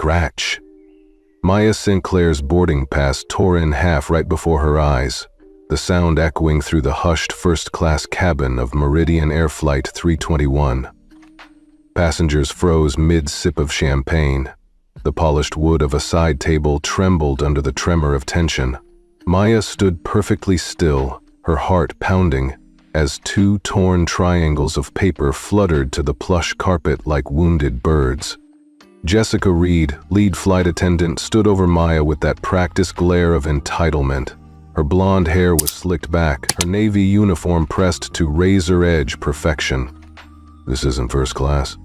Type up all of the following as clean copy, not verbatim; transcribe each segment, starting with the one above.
Scratch. Maya Sinclair's boarding pass tore in half right before her eyes, the sound echoing through the hushed first-class cabin of Meridian Air Flight 321. Passengers froze mid-sip of champagne. The polished wood of a side table trembled under the tremor of tension. Maya stood perfectly still, her heart pounding, as two torn triangles of paper fluttered to the plush carpet like wounded birds. Jessica Reed, lead flight attendant, stood over Maya with that practiced glare of entitlement. Her blonde hair was slicked back, her navy uniform pressed to razor-edge perfection. "This isn't first class,"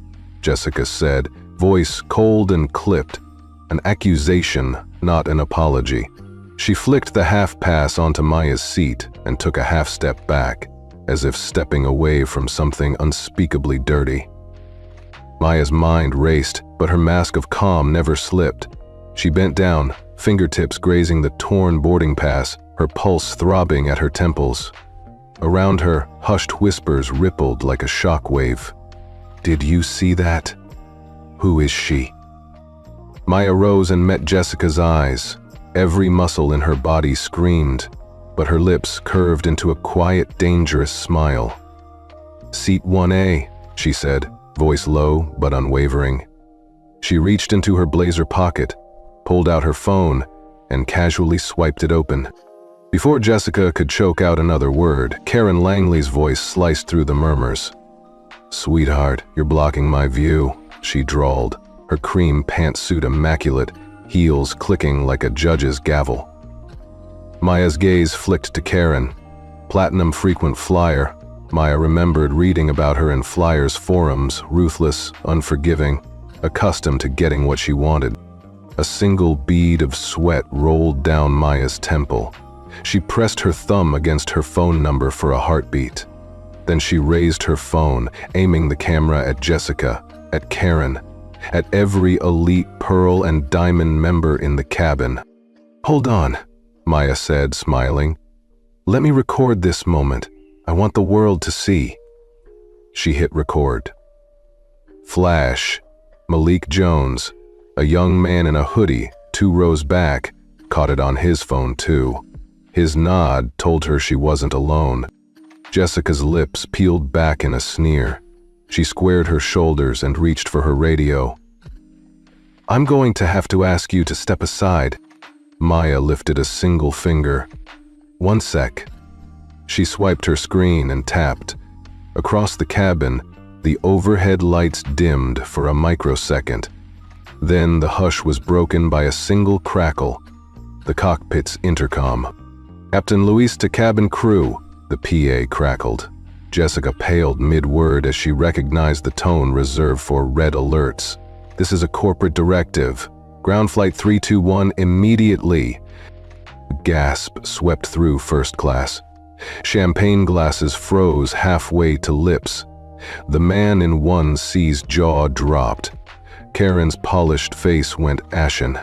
Jessica said, voice cold and clipped, an accusation, not an apology. She flicked the half-pass onto Maya's seat and took a half-step back, as if stepping away from something unspeakably dirty. Maya's mind raced, but her mask of calm never slipped. She bent down, fingertips grazing the torn boarding pass, her pulse throbbing at her temples. Around her, hushed whispers rippled like a shockwave. "Did you see that? Who is she?" Maya rose and met Jessica's eyes. Every muscle in her body screamed, but her lips curved into a quiet, dangerous smile. "Seat 1A, she said, voice low but unwavering. She reached into her blazer pocket, pulled out her phone, and casually swiped it open. Before Jessica could choke out another word, Karen Langley's voice sliced through the murmurs. "Sweetheart, you're blocking my view," she drawled, her cream pantsuit immaculate, heels clicking like a judge's gavel. Maya's gaze flicked to Karen. Platinum frequent flyer, Maya remembered reading about her in flyers forums, ruthless, unforgiving, accustomed to getting what she wanted. A single bead of sweat rolled down Maya's temple. She pressed her thumb against her phone number for a heartbeat. Then she raised her phone, aiming the camera at Jessica, at Karen, at every elite Pearl and Diamond member in the cabin. "Hold on," Maya said, smiling. "Let me record this moment. I want the world to see." She hit record. Flash. Malik Jones, a young man in a hoodie, 2 rows back, caught it on his phone too. His nod told her she wasn't alone. Jessica's lips peeled back in a sneer. She squared her shoulders and reached for her radio. "I'm going to have to ask you to step aside." Maya lifted a single finger. "1 sec." She swiped her screen and tapped. Across the cabin, the overhead lights dimmed for a microsecond. Then the hush was broken by a single crackle. The cockpit's intercom. "Captain Luis to cabin crew," the PA crackled. Jessica paled mid-word as she recognized the tone reserved for red alerts. "This is a corporate directive. Ground Flight 321 immediately." A gasp swept through first class. Champagne glasses froze halfway to lips. The man in 1C's jaw dropped. Karen's polished face went ashen.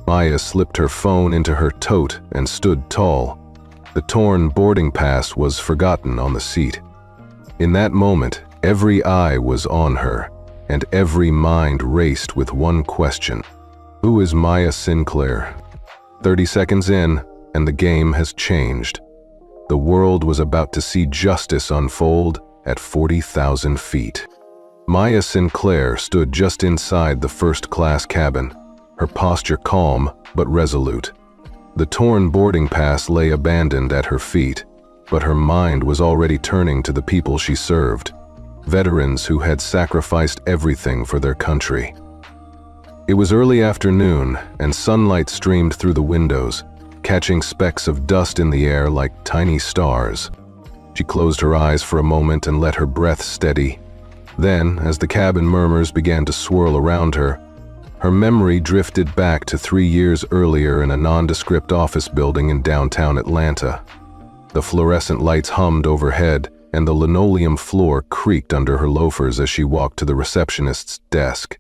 Maya slipped her phone into her tote and stood tall. The torn boarding pass was forgotten on the seat. In that moment, every eye was on her, and every mind raced with one question. Who is Maya Sinclair? 30 seconds in, and the game has changed. The world was about to see justice unfold at 40,000 feet. Maya Sinclair stood just inside the first-class cabin, her posture calm but resolute. The torn boarding pass lay abandoned at her feet, but her mind was already turning to the people she served, veterans who had sacrificed everything for their country. It was early afternoon, and sunlight streamed through the windows, catching specks of dust in the air like tiny stars. She closed her eyes for a moment and let her breath steady. Then, as the cabin murmurs began to swirl around her, her memory drifted back to 3 years earlier in a nondescript office building in downtown Atlanta. The fluorescent lights hummed overhead, and the linoleum floor creaked under her loafers as she walked to the receptionist's desk.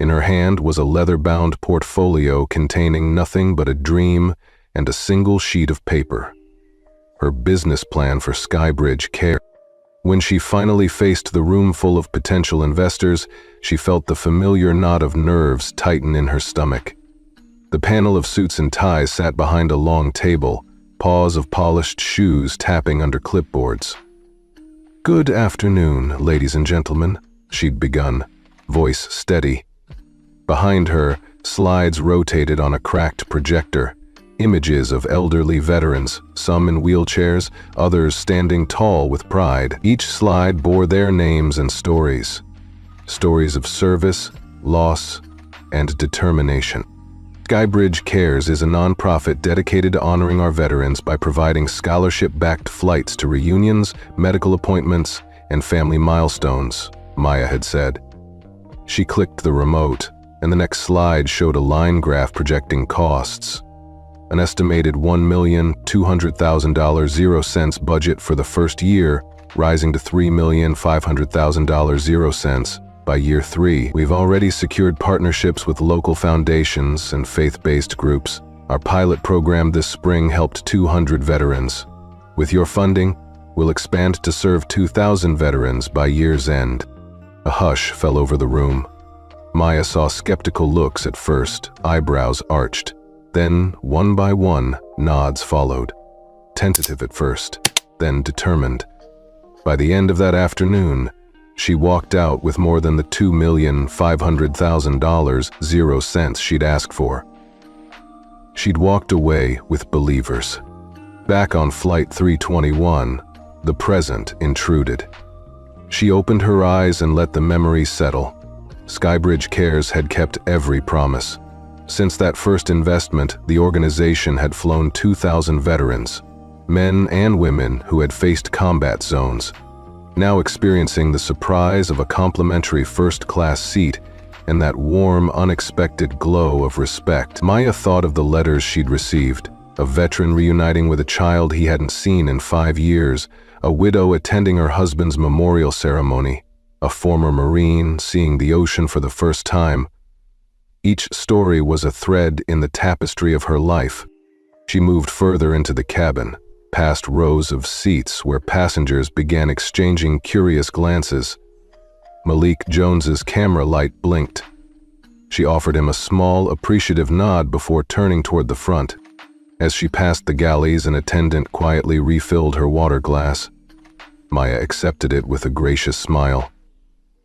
In her hand was a leather-bound portfolio containing nothing but a dream and a single sheet of paper. Her business plan for Skybridge Care. When she finally faced the room full of potential investors, she felt the familiar knot of nerves tighten in her stomach. The panel of suits and ties sat behind a long table, paws of polished shoes tapping under clipboards. "Good afternoon, ladies and gentlemen," she'd begun, voice steady. Behind her, slides rotated on a cracked projector, images of elderly veterans, some in wheelchairs, others standing tall with pride. Each slide bore their names and stories. Stories of service, loss, and determination. Skybridge Cares is a nonprofit dedicated to honoring our veterans by providing scholarship-backed flights to reunions, medical appointments, and family milestones, Maya had said. She clicked the remote, and the next slide showed a line graph projecting costs. An estimated $1,200,000 0 budget for the first year, rising to $3,500,000 0 by year 3. We've already secured partnerships with local foundations and faith-based groups. Our pilot program this spring helped 200 veterans. With your funding, we'll expand to serve 2,000 veterans by year's end. A hush fell over the room. Maya saw skeptical looks at first, eyebrows arched. Then, one by one, nods followed. Tentative at first, then determined. By the end of that afternoon, she walked out with more than the $2,500,000 0 she'd asked for. She'd walked away with believers. Back on Flight 321, the present intruded. She opened her eyes and let the memories settle. Skybridge Cares had kept every promise. Since that first investment, the organization had flown 2,000 veterans, men and women who had faced combat zones, now experiencing the surprise of a complimentary first-class seat and that warm, unexpected glow of respect. Maya thought of the letters she'd received, a veteran reuniting with a child he hadn't seen in 5 years, a widow attending her husband's memorial ceremony, a former Marine seeing the ocean for the first time. Each story was a thread in the tapestry of her life. She moved further into the cabin, past rows of seats where passengers began exchanging curious glances. Malik Jones's camera light blinked. She offered him a small, appreciative nod before turning toward the front. As she passed the galleys, an attendant quietly refilled her water glass. Maya accepted it with a gracious smile.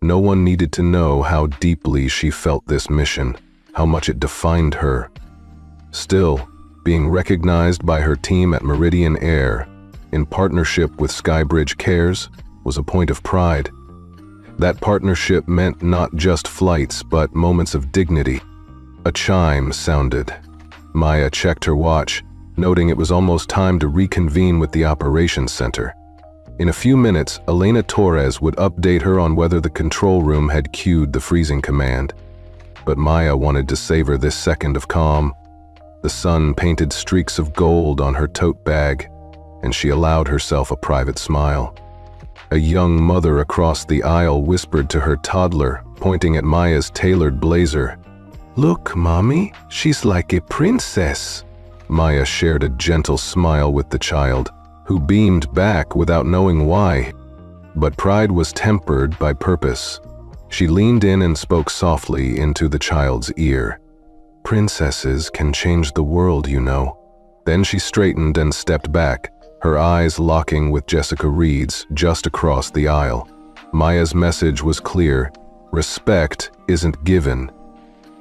No one needed to know how deeply she felt this mission, how much it defined her. Still, being recognized by her team at Meridian Air, in partnership with Skybridge Cares, was a point of pride. That partnership meant not just flights, but moments of dignity. A chime sounded. Maya checked her watch, noting it was almost time to reconvene with the operations center. In a few minutes, Elena Torres would update her on whether the control room had cued the freezing command. But Maya wanted to savor this second of calm. The sun painted streaks of gold on her tote bag, and she allowed herself a private smile. A young mother across the aisle whispered to her toddler, pointing at Maya's tailored blazer, "Look, Mommy, she's like a princess." Maya shared a gentle smile with the child, who beamed back without knowing why. But pride was tempered by purpose. She leaned in and spoke softly into the child's ear. "Princesses can change the world, you know." Then she straightened and stepped back, her eyes locking with Jessica Reed's just across the aisle. Maya's message was clear. Respect isn't given,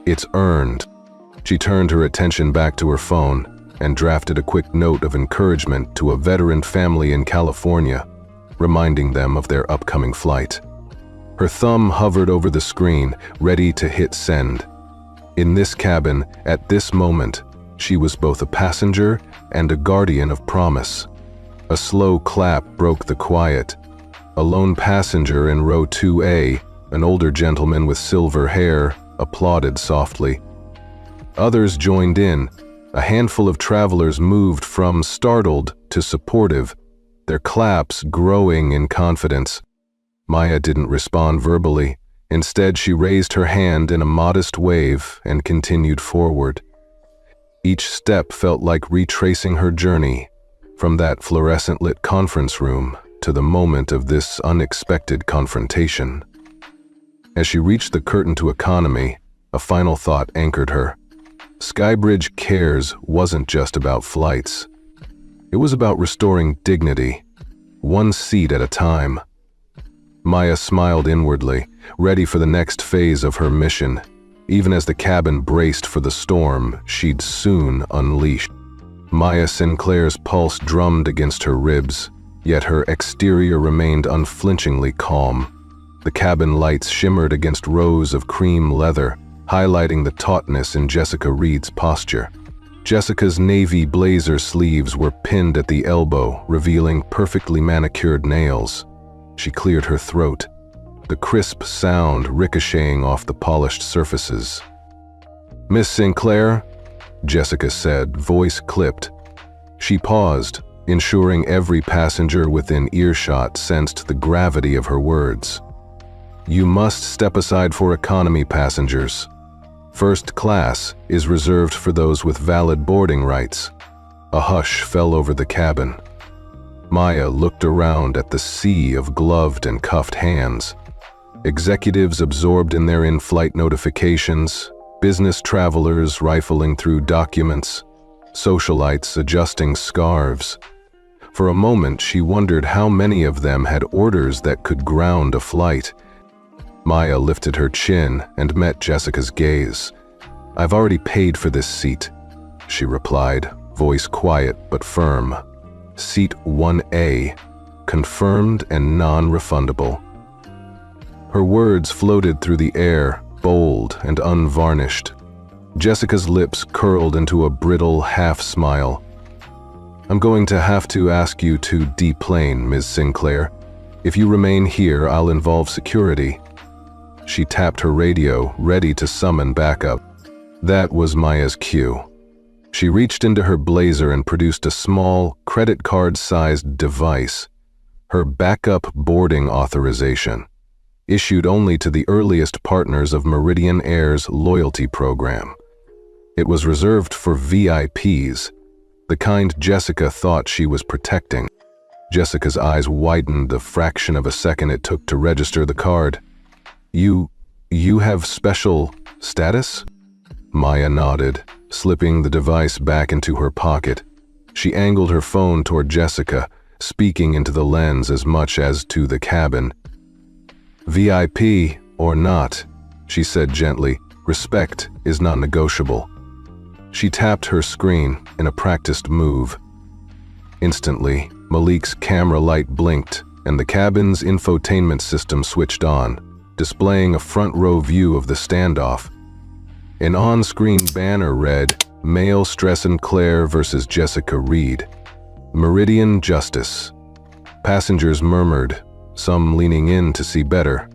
it's earned. She turned her attention back to her phone and drafted a quick note of encouragement to a veteran family in California, reminding them of their upcoming flight. Her thumb hovered over the screen, ready to hit send. In this cabin, at this moment, she was both a passenger and a guardian of promise. A slow clap broke the quiet. A lone passenger in row 2A, an older gentleman with silver hair, applauded softly. Others joined in. A handful of travelers moved from startled to supportive, their claps growing in confidence. Maya didn't respond verbally. Instead, she raised her hand in a modest wave and continued forward. Each step felt like retracing her journey, from that fluorescent-lit conference room to the moment of this unexpected confrontation. As she reached the curtain to economy, a final thought anchored her. Skybridge Cares wasn't just about flights. It was about restoring dignity, one seat at a time. Maya smiled inwardly, ready for the next phase of her mission, even as the cabin braced for the storm she'd soon unleash. Maya Sinclair's pulse drummed against her ribs, yet her exterior remained unflinchingly calm. The cabin lights shimmered against rows of cream leather, highlighting the tautness in Jessica Reed's posture. Jessica's navy blazer sleeves were pinned at the elbow, revealing perfectly manicured nails. She cleared her throat, the crisp sound ricocheting off the polished surfaces. "Miss Sinclair," Jessica said, voice clipped. She paused, ensuring every passenger within earshot sensed the gravity of her words. "You must step aside for economy passengers. First class is reserved for those with valid boarding rights." A hush fell over the cabin. Maya looked around at the sea of gloved and cuffed hands. Executives absorbed in their in-flight notifications, business travelers rifling through documents, socialites adjusting scarves. For a moment, she wondered how many of them had orders that could ground a flight. Maya lifted her chin and met Jessica's gaze. "I've already paid for this seat," she replied, voice quiet but firm. "Seat 1A, confirmed and non-refundable." Her words floated through the air, bold and unvarnished. Jessica's lips curled into a brittle half-smile. "I'm going to have to ask you to deplane, Ms. Sinclair. If you remain here, I'll involve security." She tapped her radio, ready to summon backup. That was Maya's cue. She reached into her blazer and produced a small, credit card-sized device. Her backup boarding authorization, issued only to the earliest partners of Meridian Air's loyalty program. It was reserved for VIPs, the kind Jessica thought she was protecting. Jessica's eyes widened the fraction of a second it took to register the card. You have special status?" Maya nodded, slipping the device back into her pocket. She angled her phone toward Jessica, speaking into the lens as much as to the cabin. "VIP or not," she said gently, "respect is not negotiable." She tapped her screen in a practiced move. Instantly, Malik's camera light blinked, and the cabin's infotainment system switched on, displaying a front-row view of the standoff. An on-screen banner read, "Male Sinclair versus Jessica Reed. Meridian Justice." Passengers murmured, some leaning in to see better,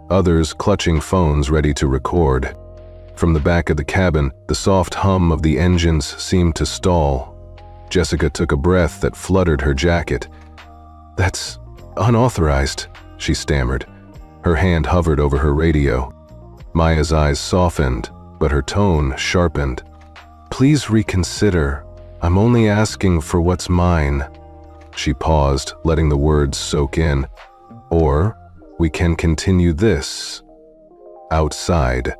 others clutching phones ready to record. From the back of the cabin, the soft hum of the engines seemed to stall. Jessica took a breath that fluttered her jacket. "That's unauthorized," she stammered. Her hand hovered over her radio. Maya's eyes softened, but her tone sharpened. "Please reconsider. I'm only asking for what's mine." She paused, letting the words soak in. "Or we can continue this outside."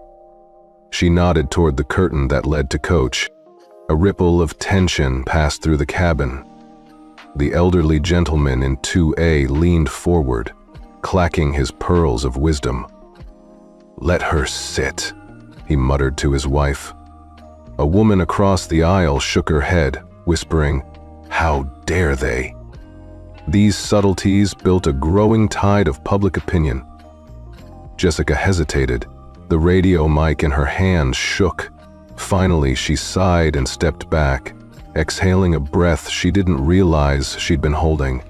She nodded toward the curtain that led to coach. A ripple of tension passed through the cabin. The elderly gentleman in 2A leaned forward, clacking his pearls of wisdom. "Let her sit," he muttered to his wife. A woman across the aisle shook her head, whispering, "How dare they?" These subtleties built a growing tide of public opinion. Jessica hesitated. The radio mic in her hand shook. Finally, she sighed and stepped back, exhaling a breath she didn't realize she'd been holding.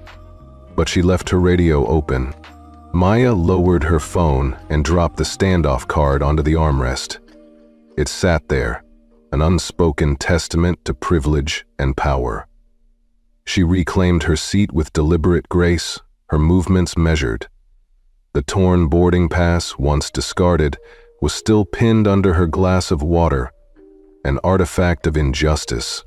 But she left her radio open. Maya lowered her phone and dropped the standoff card onto the armrest. It sat there, an unspoken testament to privilege and power. She reclaimed her seat with deliberate grace, her movements measured. The torn boarding pass, once discarded, was still pinned under her glass of water, an artifact of injustice.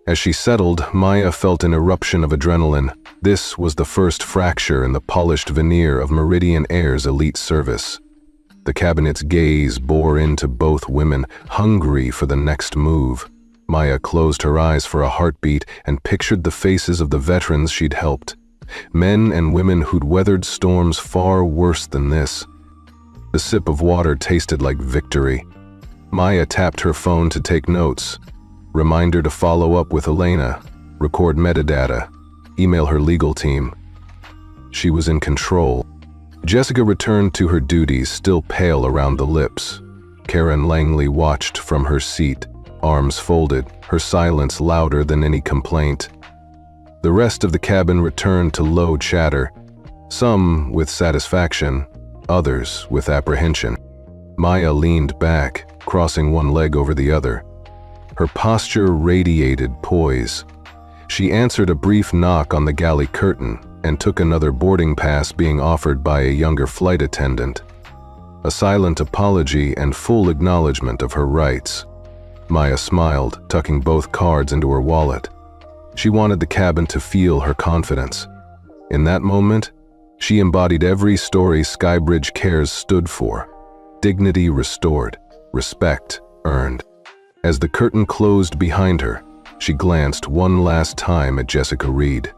As she settled, Maya felt an eruption of adrenaline. This was the first fracture in the polished veneer of Meridian Air's elite service. The cabinet's gaze bore into both women, hungry for the next move. Maya closed her eyes for a heartbeat and pictured the faces of the veterans she'd helped. Men and women who'd weathered storms far worse than this. The sip of water tasted like victory. Maya tapped her phone to take notes. Reminder to follow up with Elena, record metadata, email her legal team. She was in control. Jessica returned to her duties, still pale around the lips. Karen Langley watched from her seat, arms folded, her silence louder than any complaint. The rest of the cabin returned to low chatter, some with satisfaction, others with apprehension. Maya leaned back, crossing one leg over the other. Her posture radiated poise. She answered a brief knock on the galley curtain and took another boarding pass being offered by a younger flight attendant. A silent apology and full acknowledgement of her rights. Maya smiled, tucking both cards into her wallet. She wanted the cabin to feel her confidence. In that moment, she embodied every story Skybridge Cares stood for. Dignity restored, respect earned. As the curtain closed behind her, she glanced one last time at Jessica Reed.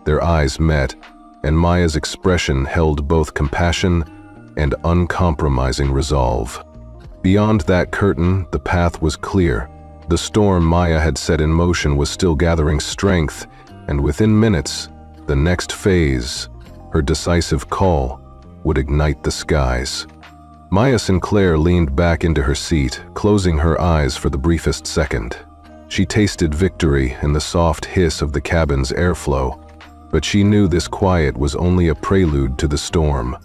Their eyes met, and Maya's expression held both compassion and uncompromising resolve. Beyond that curtain, the path was clear. The storm Maya had set in motion was still gathering strength, and within minutes, the next phase, her decisive call, would ignite the skies. Maya Sinclair leaned back into her seat, closing her eyes for the briefest second. She tasted victory in the soft hiss of the cabin's airflow, but she knew this quiet was only a prelude to the storm.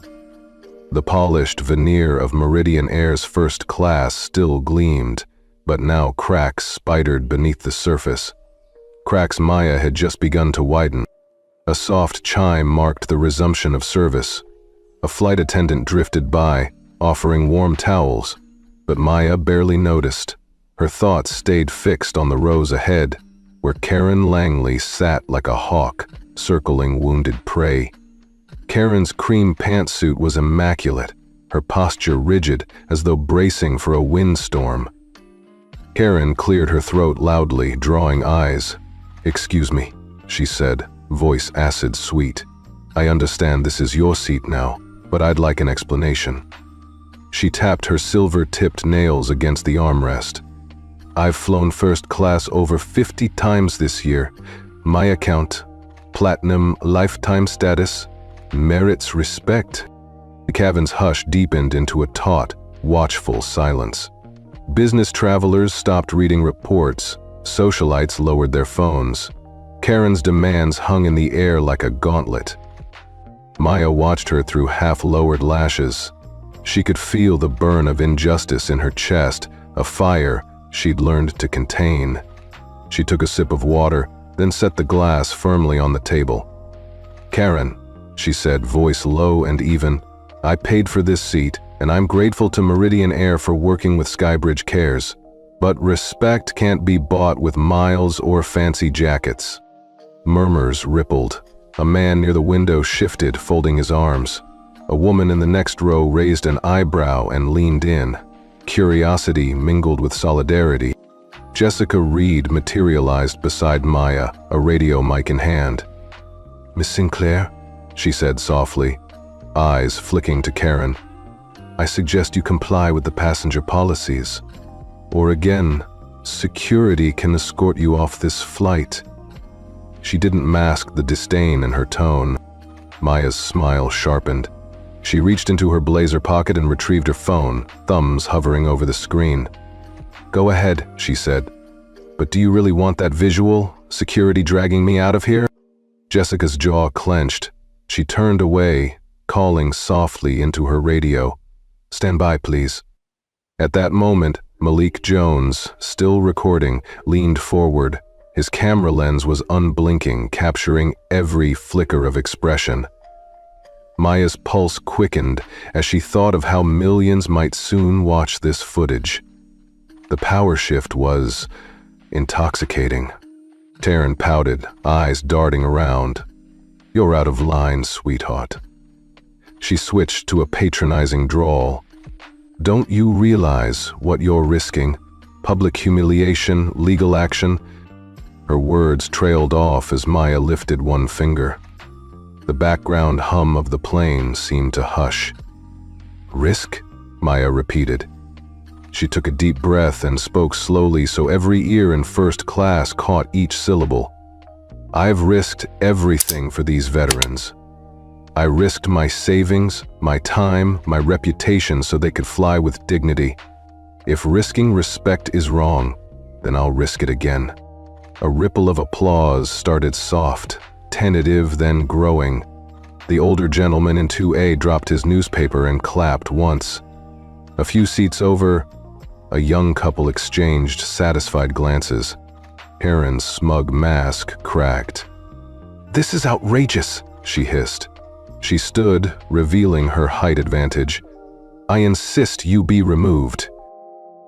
The polished veneer of Meridian Air's first class still gleamed, but now cracks spidered beneath the surface. Cracks Maya had just begun to widen. A soft chime marked the resumption of service. A flight attendant drifted by, offering warm towels, but Maya barely noticed. Her thoughts stayed fixed on the rows ahead, where Karen Langley sat like a hawk, circling wounded prey. Karen's cream pantsuit was immaculate, her posture rigid as though bracing for a windstorm. Karen cleared her throat loudly, drawing eyes. "Excuse me," she said, voice acid sweet. "I understand this is your seat now, but I'd like an explanation." She tapped her silver-tipped nails against the armrest. "I've flown first class over 50 times this year. My account, platinum lifetime status, merits respect." The cabin's hush deepened into a taut, watchful silence. Business travelers stopped reading reports. Socialites lowered their phones. Karen's demands hung in the air like a gauntlet. Maya watched her through half-lowered lashes. She could feel the burn of injustice in her chest, a fire she'd learned to contain. She took a sip of water, then set the glass firmly on the table. "Karen," she said, voice low and even, "I paid for this seat, and I'm grateful to Meridian Air for working with Skybridge Cares. But respect can't be bought with miles or fancy jackets." Murmurs rippled. A man near the window shifted, folding his arms. A woman in the next row raised an eyebrow and leaned in. Curiosity mingled with solidarity. Jessica Reed materialized beside Maya, a radio mic in hand. "Miss Sinclair," she said softly, eyes flicking to Karen, "I suggest you comply with the passenger policies. Or again, security can escort you off this flight." She didn't mask the disdain in her tone. Maya's smile sharpened. She reached into her blazer pocket and retrieved her phone, thumbs hovering over the screen. "Go ahead," she said. "But do you really want that visual? Security dragging me out of here?" Jessica's jaw clenched. She turned away, calling softly into her radio. "Stand by, please." At that moment, Malik Jones, still recording, leaned forward. His camera lens was unblinking, capturing every flicker of expression. Maya's pulse quickened as she thought of how millions might soon watch this footage. The power shift was intoxicating. Taryn pouted, eyes darting around. "You're out of line, sweetheart." She switched to a patronizing drawl. "Don't you realize what you're risking? Public humiliation, legal action?" Her words trailed off as Maya lifted one finger. The background hum of the plane seemed to hush. "Risk?" Maya repeated. She took a deep breath and spoke slowly so every ear in first class caught each syllable. "I've risked everything for these veterans. I risked my savings, my time, my reputation so they could fly with dignity. If risking respect is wrong, then I'll risk it again." A ripple of applause started soft, tentative, then growing. The older gentleman in 2A dropped his newspaper and clapped once. A few seats over, a young couple exchanged satisfied glances. Taryn's smug mask cracked. "This is outrageous," she hissed. She stood, revealing her height advantage. "I insist you be removed."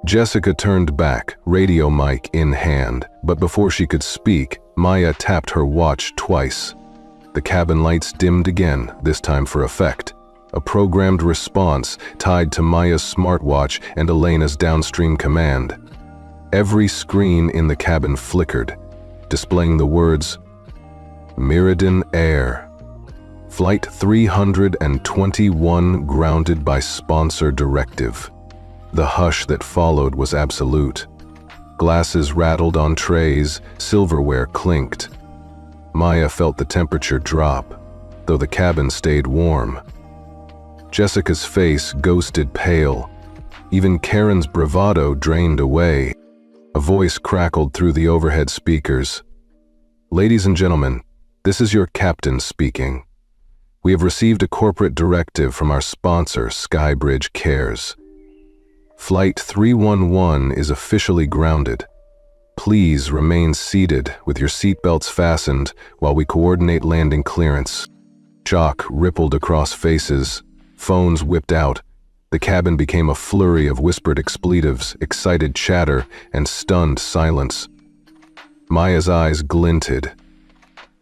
Jessica turned back, radio mic in hand, but before she could speak, Maya tapped her watch twice. The cabin lights dimmed again, this time for effect. A programmed response tied to Maya's smartwatch and Elena's downstream command. Every screen in the cabin flickered, displaying the words, "Meridian Air. Flight 321 grounded by sponsor directive." The hush that followed was absolute. Glasses rattled on trays, silverware clinked. Maya felt the temperature drop, though the cabin stayed warm. Jessica's face ghosted pale. Even Karen's bravado drained away. A voice crackled through the overhead speakers. "Ladies and gentlemen, this is your captain speaking. We have received a corporate directive from our sponsor, Skybridge Cares. Flight 311 is officially grounded. Please remain seated with your seatbelts fastened while we coordinate landing clearance." Shock rippled across faces. Phones whipped out. The cabin became a flurry of whispered expletives, excited chatter, and stunned silence. Maya's eyes glinted.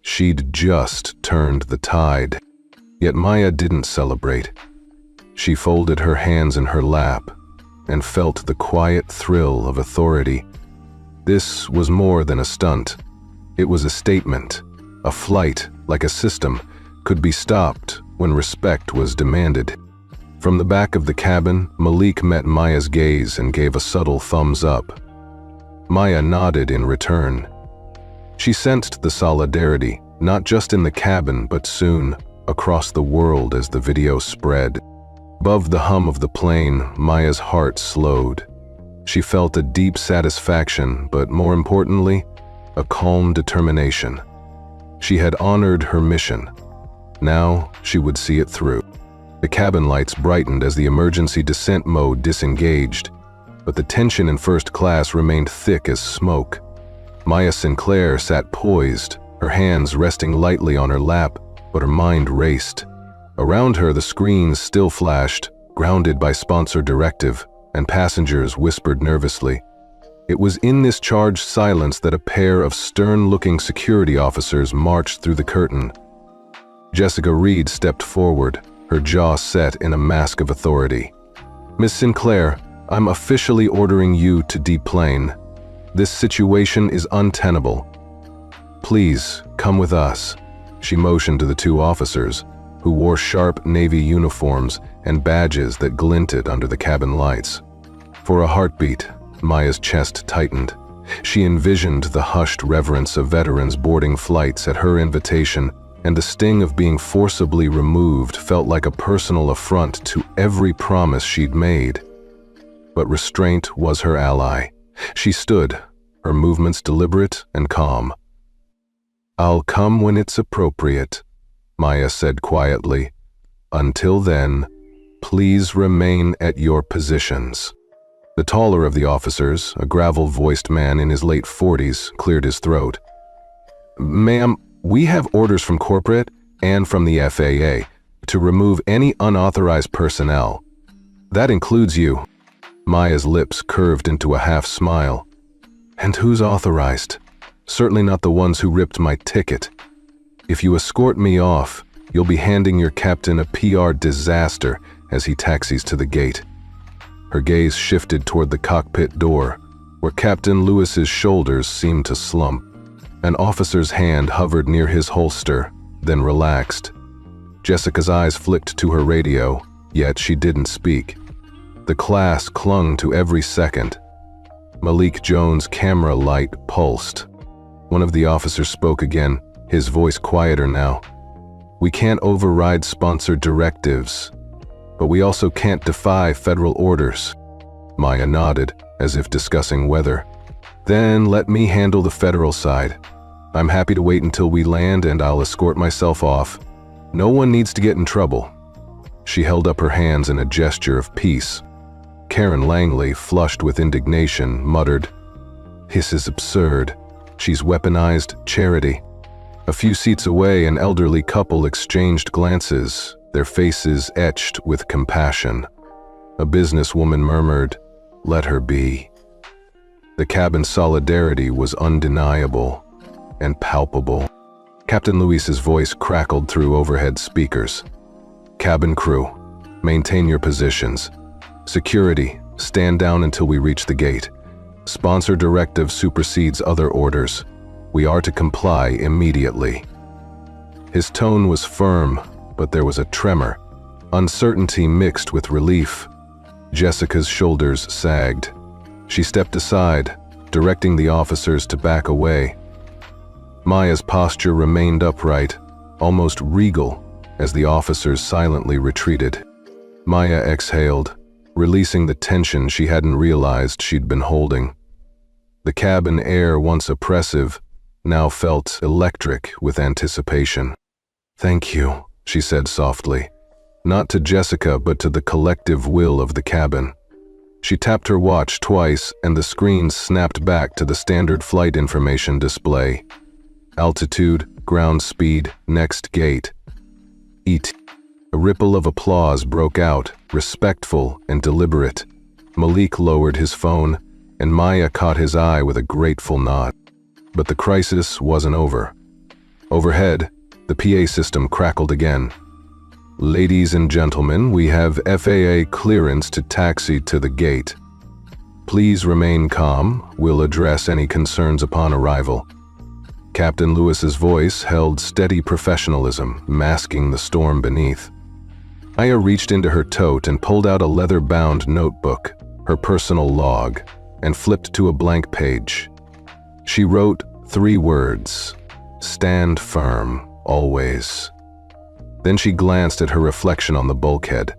She'd just turned the tide. Yet Maya didn't celebrate. She folded her hands in her lap and felt the quiet thrill of authority. This was more than a stunt. It was a statement. A flight, like a system, could be stopped when respect was demanded. From the back of the cabin, Malik met Maya's gaze and gave a subtle thumbs up. Maya nodded in return. She sensed the solidarity, not just in the cabin, but soon across the world as the video spread. Above the hum of the plane, Maya's heart slowed. She felt a deep satisfaction, but more importantly, a calm determination. She had honored her mission. Now she would see it through. The cabin lights brightened as the emergency descent mode disengaged, but the tension in first class remained thick as smoke. Maya Sinclair sat poised, her hands resting lightly on her lap, but her mind raced. Around her, the screens still flashed, grounded by sponsor directive, and passengers whispered nervously. It was in this charged silence that a pair of stern-looking security officers marched through the curtain. Jessica Reed stepped forward, her jaw set in a mask of authority. "Miss Sinclair, I'm officially ordering you to deplane. This situation is untenable. Please, come with us." She motioned to the two officers, who wore sharp navy uniforms and badges that glinted under the cabin lights. For a heartbeat, Maya's chest tightened. She envisioned the hushed reverence of veterans boarding flights at her invitation, and the sting of being forcibly removed felt like a personal affront to every promise she'd made. But restraint was her ally. She stood, her movements deliberate and calm. "I'll come when it's appropriate," Maya said quietly. "Until then, please remain at your positions." The taller of the officers, a gravel-voiced man in his late 40s, cleared his throat. "Ma'am, we have orders from corporate and from the FAA to remove any unauthorized personnel. That includes you." Maya's lips curved into a half smile. "And who's authorized?" Certainly not the ones who ripped my ticket. If you escort me off, you'll be handing your captain a PR disaster as he taxis to the gate. Her gaze shifted toward the cockpit door, where Captain Lewis's shoulders seemed to slump. An officer's hand hovered near his holster, then relaxed. Jessica's eyes flicked to her radio, yet she didn't speak. The class clung to every second. Malik Jones' camera light pulsed. One of the officers spoke again, his voice quieter now. We can't override sponsored directives, but we also can't defy federal orders. Maya nodded, as if discussing weather. Then let me handle the federal side. I'm happy to wait until we land and I'll escort myself off. No one needs to get in trouble. She held up her hands in a gesture of peace. Karen Langley, flushed with indignation, muttered, "This is absurd. She's weaponized charity." A few seats away, an elderly couple exchanged glances, their faces etched with compassion. A businesswoman murmured, "Let her be." The cabin's solidarity was undeniable and palpable. Captain Lewis's voice crackled through overhead speakers. "Cabin crew, maintain your positions. Security, stand down until we reach the gate. Sponsor directive supersedes other orders. We are to comply immediately." His tone was firm, but there was a tremor, uncertainty mixed with relief. Jessica's shoulders sagged. She stepped aside, directing the officers to back away. Maya's posture remained upright, almost regal, as the officers silently retreated. Maya exhaled, releasing the tension she hadn't realized she'd been holding. The cabin air, once oppressive, now felt electric with anticipation. "Thank you," she said softly, not to Jessica but to the collective will of the cabin. She tapped her watch twice and the screen snapped back to the standard flight information display. Altitude, ground speed, next gate. ET. A ripple of applause broke out, respectful and deliberate. Malik lowered his phone, and Maya caught his eye with a grateful nod. But the crisis wasn't over. Overhead, the PA system crackled again. "Ladies and gentlemen, we have FAA clearance to taxi to the gate. Please remain calm. We'll address any concerns upon arrival." Captain Lewis's voice held steady professionalism, masking the storm beneath. Maya reached into her tote and pulled out a leather-bound notebook, her personal log, and flipped to a blank page. She wrote 3 words: "Stand firm, always." Then she glanced at her reflection on the bulkhead.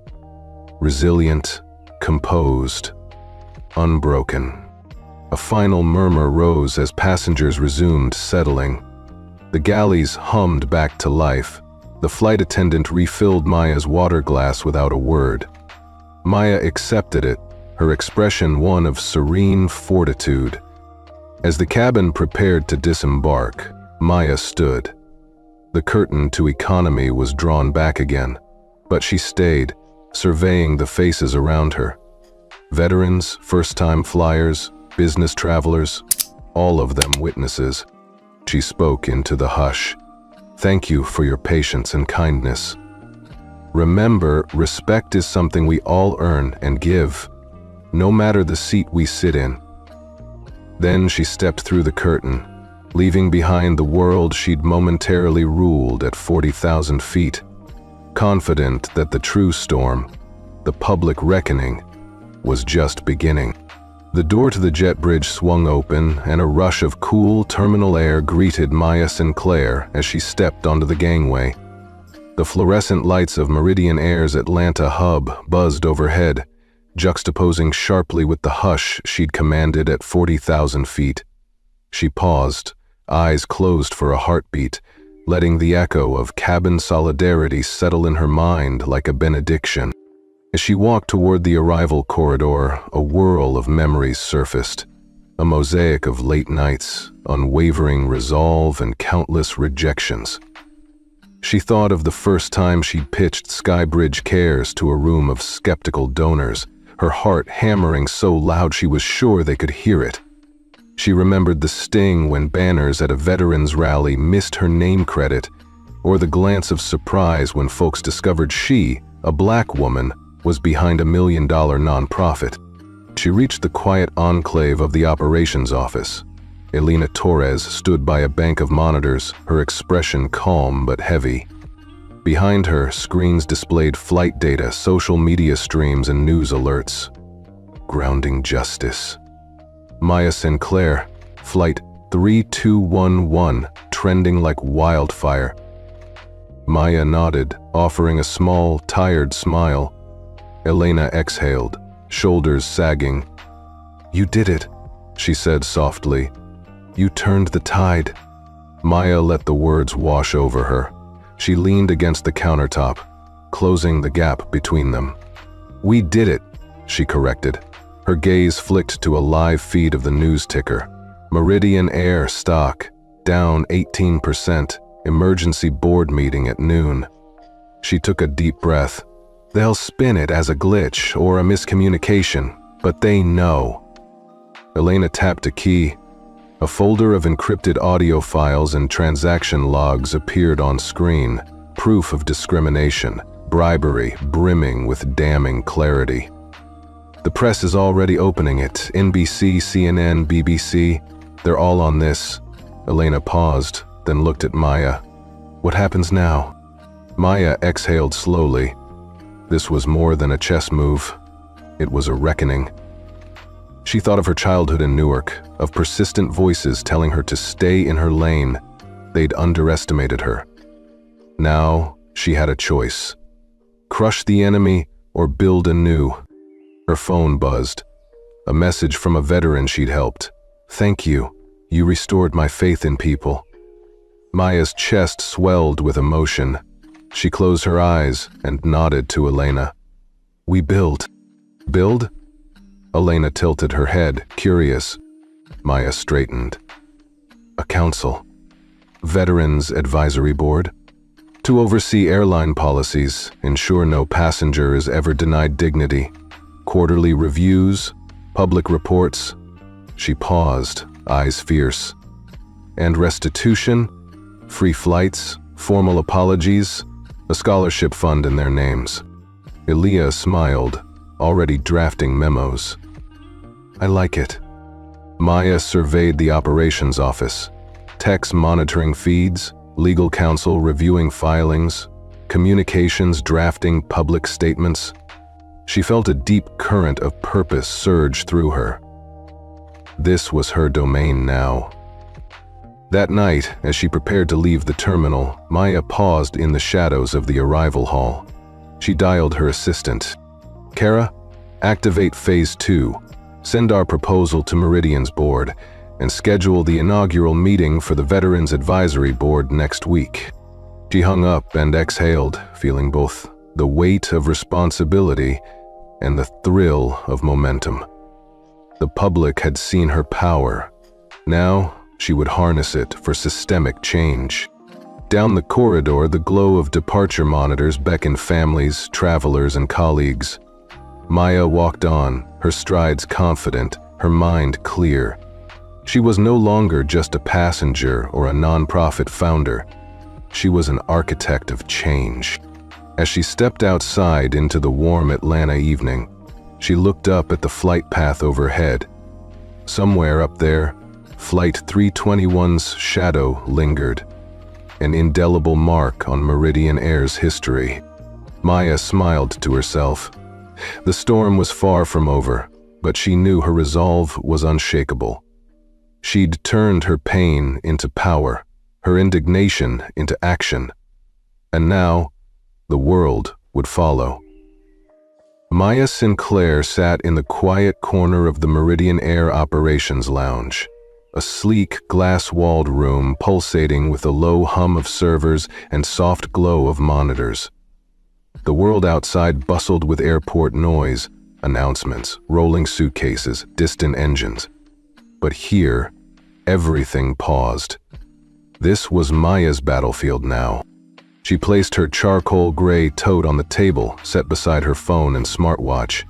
Resilient, composed, unbroken. A final murmur rose as passengers resumed settling. The galleys hummed back to life. The flight attendant refilled Maya's water glass without a word. Maya accepted it, her expression one of serene fortitude. As the cabin prepared to disembark, Maya stood. The curtain to economy was drawn back again, but she stayed, surveying the faces around her. Veterans, first-time flyers, business travelers, all of them witnesses. She spoke into the hush. "Thank you for your patience and kindness. Remember, respect is something we all earn and give, no matter the seat we sit in." Then she stepped through the curtain, leaving behind the world she'd momentarily ruled at 40,000 feet, confident that the true storm, the public reckoning, was just beginning. The door to the jet bridge swung open, and a rush of cool terminal air greeted Maya Sinclair as she stepped onto the gangway. The fluorescent lights of Meridian Air's Atlanta hub buzzed overhead, juxtaposing sharply with the hush she'd commanded at 40,000 feet. She paused, eyes closed for a heartbeat, letting the echo of cabin solidarity settle in her mind like a benediction. As she walked toward the arrival corridor, a whirl of memories surfaced, a mosaic of late nights, unwavering resolve, and countless rejections. She thought of the first time she'd pitched Skybridge Cares to a room of skeptical donors, her heart hammering so loud she was sure they could hear it. She remembered the sting when banners at a veterans rally missed her name credit, or the glance of surprise when folks discovered she, a black woman, was behind $1 million nonprofit. She reached the quiet enclave of the operations office. Elena Torres stood by a bank of monitors, her expression calm but heavy. Behind her, screens displayed flight data, social media streams, and news alerts. Grounding justice. Maya Sinclair, Flight 3211, trending like wildfire. Maya nodded, offering a small, tired smile. Elena exhaled, shoulders sagging. "You did it," she said softly. "You turned the tide." Maya let the words wash over her. She leaned against the countertop, closing the gap between them. "We did it," she corrected. Her gaze flicked to a live feed of the news ticker. Meridian Air stock, down 18%, emergency board meeting at noon. She took a deep breath. They'll spin it as a glitch or a miscommunication, but they know. Elena tapped a key. A folder of encrypted audio files and transaction logs appeared on screen, proof of discrimination, bribery brimming with damning clarity. "The press is already opening it. NBC, CNN, BBC, they're all on this." Elena paused, then looked at Maya. "What happens now?" Maya exhaled slowly. This was more than a chess move. It was a reckoning. She thought of her childhood in Newark, of persistent voices telling her to stay in her lane. They'd underestimated her. Now, she had a choice. Crush the enemy or build anew. Her phone buzzed. A message from a veteran she'd helped. "Thank you. You restored my faith in people." Maya's chest swelled with emotion. She closed her eyes and nodded to Elena. "We build." "Build?" Elena tilted her head, curious. Maya straightened. "A council. Veterans Advisory Board. To oversee airline policies, ensure no passenger is ever denied dignity. Quarterly reviews, public reports." She paused, eyes fierce. "And restitution, free flights, formal apologies, a scholarship fund in their names." Elia smiled, already drafting memos. "I like it." Maya surveyed the operations office. Techs monitoring feeds, legal counsel reviewing filings, communications drafting public statements. She felt a deep current of purpose surge through her. This was her domain now. That night, as she prepared to leave the terminal, Maya paused in the shadows of the arrival hall. She dialed her assistant. "Kara, activate Phase 2. Send our proposal to Meridian's board and schedule the inaugural meeting for the Veterans Advisory Board next week." She hung up and exhaled, feeling both the weight of responsibility and the thrill of momentum. The public had seen her power. Now, she would harness it for systemic change. Down the corridor, the glow of departure monitors beckoned families, travelers, and colleagues. Maya walked on, her strides confident, her mind clear. She was no longer just a passenger or a nonprofit founder. She was an architect of change. As she stepped outside into the warm Atlanta evening, she looked up at the flight path overhead. Somewhere up there, Flight 321's shadow lingered, an indelible mark on Meridian Air's history. Maya smiled to herself. The storm was far from over, but she knew her resolve was unshakable. She'd turned her pain into power, her indignation into action. And now, the world would follow. Maya Sinclair sat in the quiet corner of the Meridian Air Operations Lounge, a sleek, glass-walled room pulsating with a low hum of servers and soft glow of monitors. The world outside bustled with airport noise, announcements, rolling suitcases, distant engines. But here, everything paused. This was Maya's battlefield now. She placed her charcoal gray tote on the table, set beside her phone and smartwatch.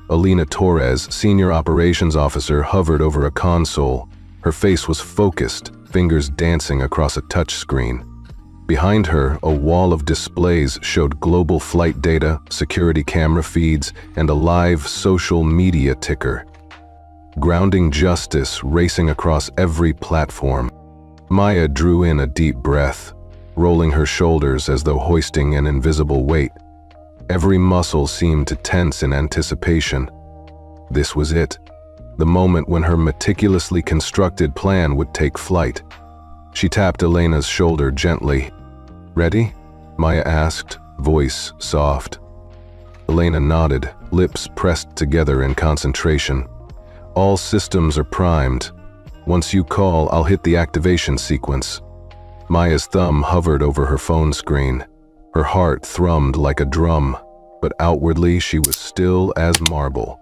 Elena Torres, senior operations officer, hovered over a console, Her face was focused, fingers dancing across a touchscreen. Behind her, a wall of displays showed global flight data, security camera feeds, and a live social media ticker. Grounding justice racing across every platform. Maya drew in a deep breath, rolling her shoulders as though hoisting an invisible weight. Every muscle seemed to tense in anticipation. This was it, the moment when her meticulously constructed plan would take flight. She tapped Elena's shoulder gently. "Ready?" Maya asked, voice soft. Elena nodded, lips pressed together in concentration. "All systems are primed. Once you call, I'll hit the activation sequence." Maya's thumb hovered over her phone screen. Her heart thrummed like a drum, but outwardly she was still as marble.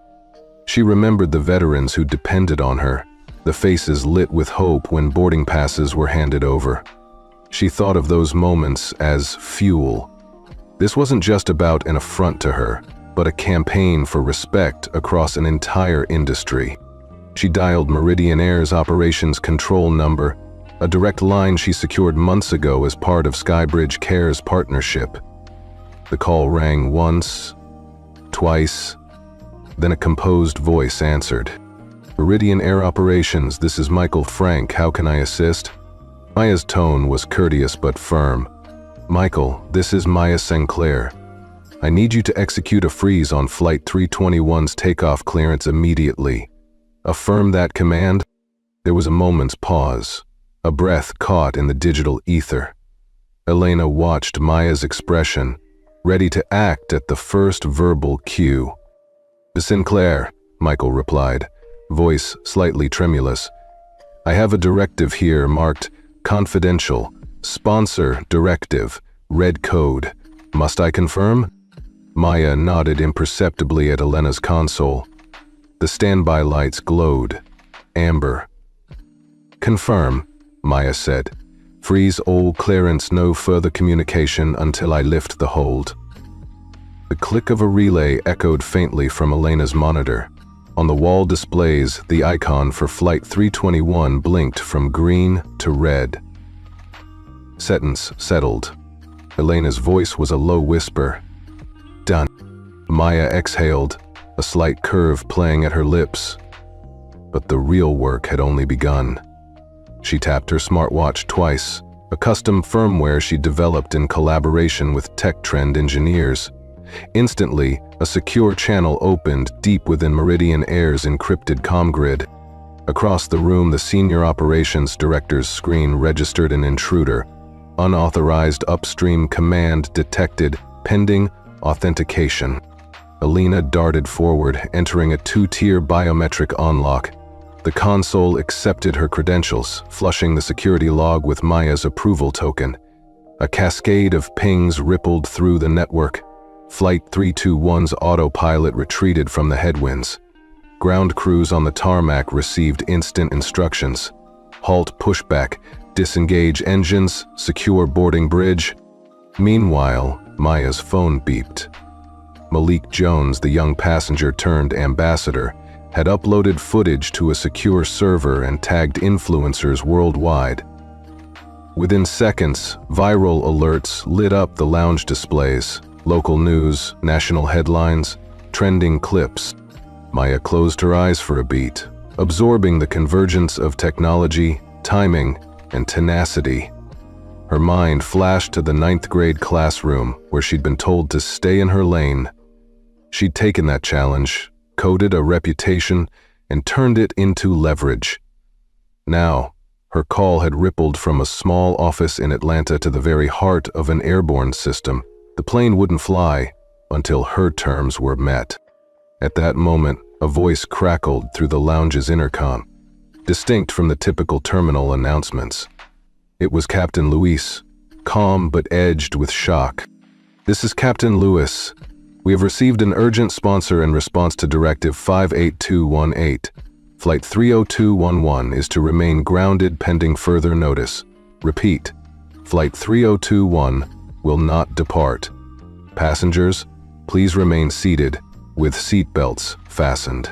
She remembered the veterans who depended on her, the faces lit with hope when boarding passes were handed over. She thought of those moments as fuel. This wasn't just about an affront to her, but a campaign for respect across an entire industry. She dialed Meridian Air's operations control number, a direct line she secured months ago as part of Skybridge Care's partnership. The call rang once, twice, then a composed voice answered. "Meridian Air Operations, this is Michael Frank, how can I assist?" Maya's tone was courteous but firm. "Michael, this is Maya Sinclair. I need you to execute a freeze on Flight 321's takeoff clearance immediately. Affirm that command." There was a moment's pause, a breath caught in the digital ether. Elena watched Maya's expression, ready to act at the first verbal cue. "To Sinclair," Michael replied, voice slightly tremulous. "I have a directive here marked confidential, sponsor directive, red code. Must I confirm?" Maya nodded imperceptibly at Elena's console. The standby lights glowed, amber. "Confirm," Maya said. "Freeze all clearance, no further communication until I lift the hold." The click of a relay echoed faintly from Elena's monitor. On the wall displays, the icon for Flight 321 blinked from green to red. Sentence settled. Elena's voice was a low whisper. "Done." Maya exhaled, a slight curve playing at her lips. But the real work had only begun. She tapped her smartwatch twice, a custom firmware she developed in collaboration with Tech Trend engineers. Instantly, a secure channel opened deep within Meridian Air's encrypted comm grid. Across the room, the senior operations director's screen registered an intruder. Unauthorized upstream command detected, pending authentication. Elena darted forward, entering a two-tier biometric unlock. The console accepted her credentials, flushing the security log with Maya's approval token. A cascade of pings rippled through the network. Flight 321's autopilot retreated from the headwinds. Ground crews on the tarmac received instant instructions. Halt pushback, disengage engines, secure boarding bridge. Meanwhile, Maya's phone beeped. Malik Jones, the young passenger-turned ambassador, had uploaded footage to a secure server and tagged influencers worldwide. Within seconds, viral alerts lit up the lounge displays, local news, national headlines, trending clips. Maya closed her eyes for a beat, absorbing the convergence of technology, timing, and tenacity. Her mind flashed to the 9th grade classroom where she'd been told to stay in her lane. She'd taken that challenge, coded a reputation, and turned it into leverage. Now, her call had rippled from a small office in Atlanta to the very heart of an airborne system. The plane wouldn't fly until her terms were met. At that moment, a voice crackled through the lounge's intercom, distinct from the typical terminal announcements. It was Captain Luis, calm but edged with shock. "This is Captain Lewis. We have received an urgent sponsor in response to Directive 58218. Flight 30211 is to remain grounded pending further notice. Repeat, Flight 3021 will not depart. Passengers, please remain seated, with seat belts fastened."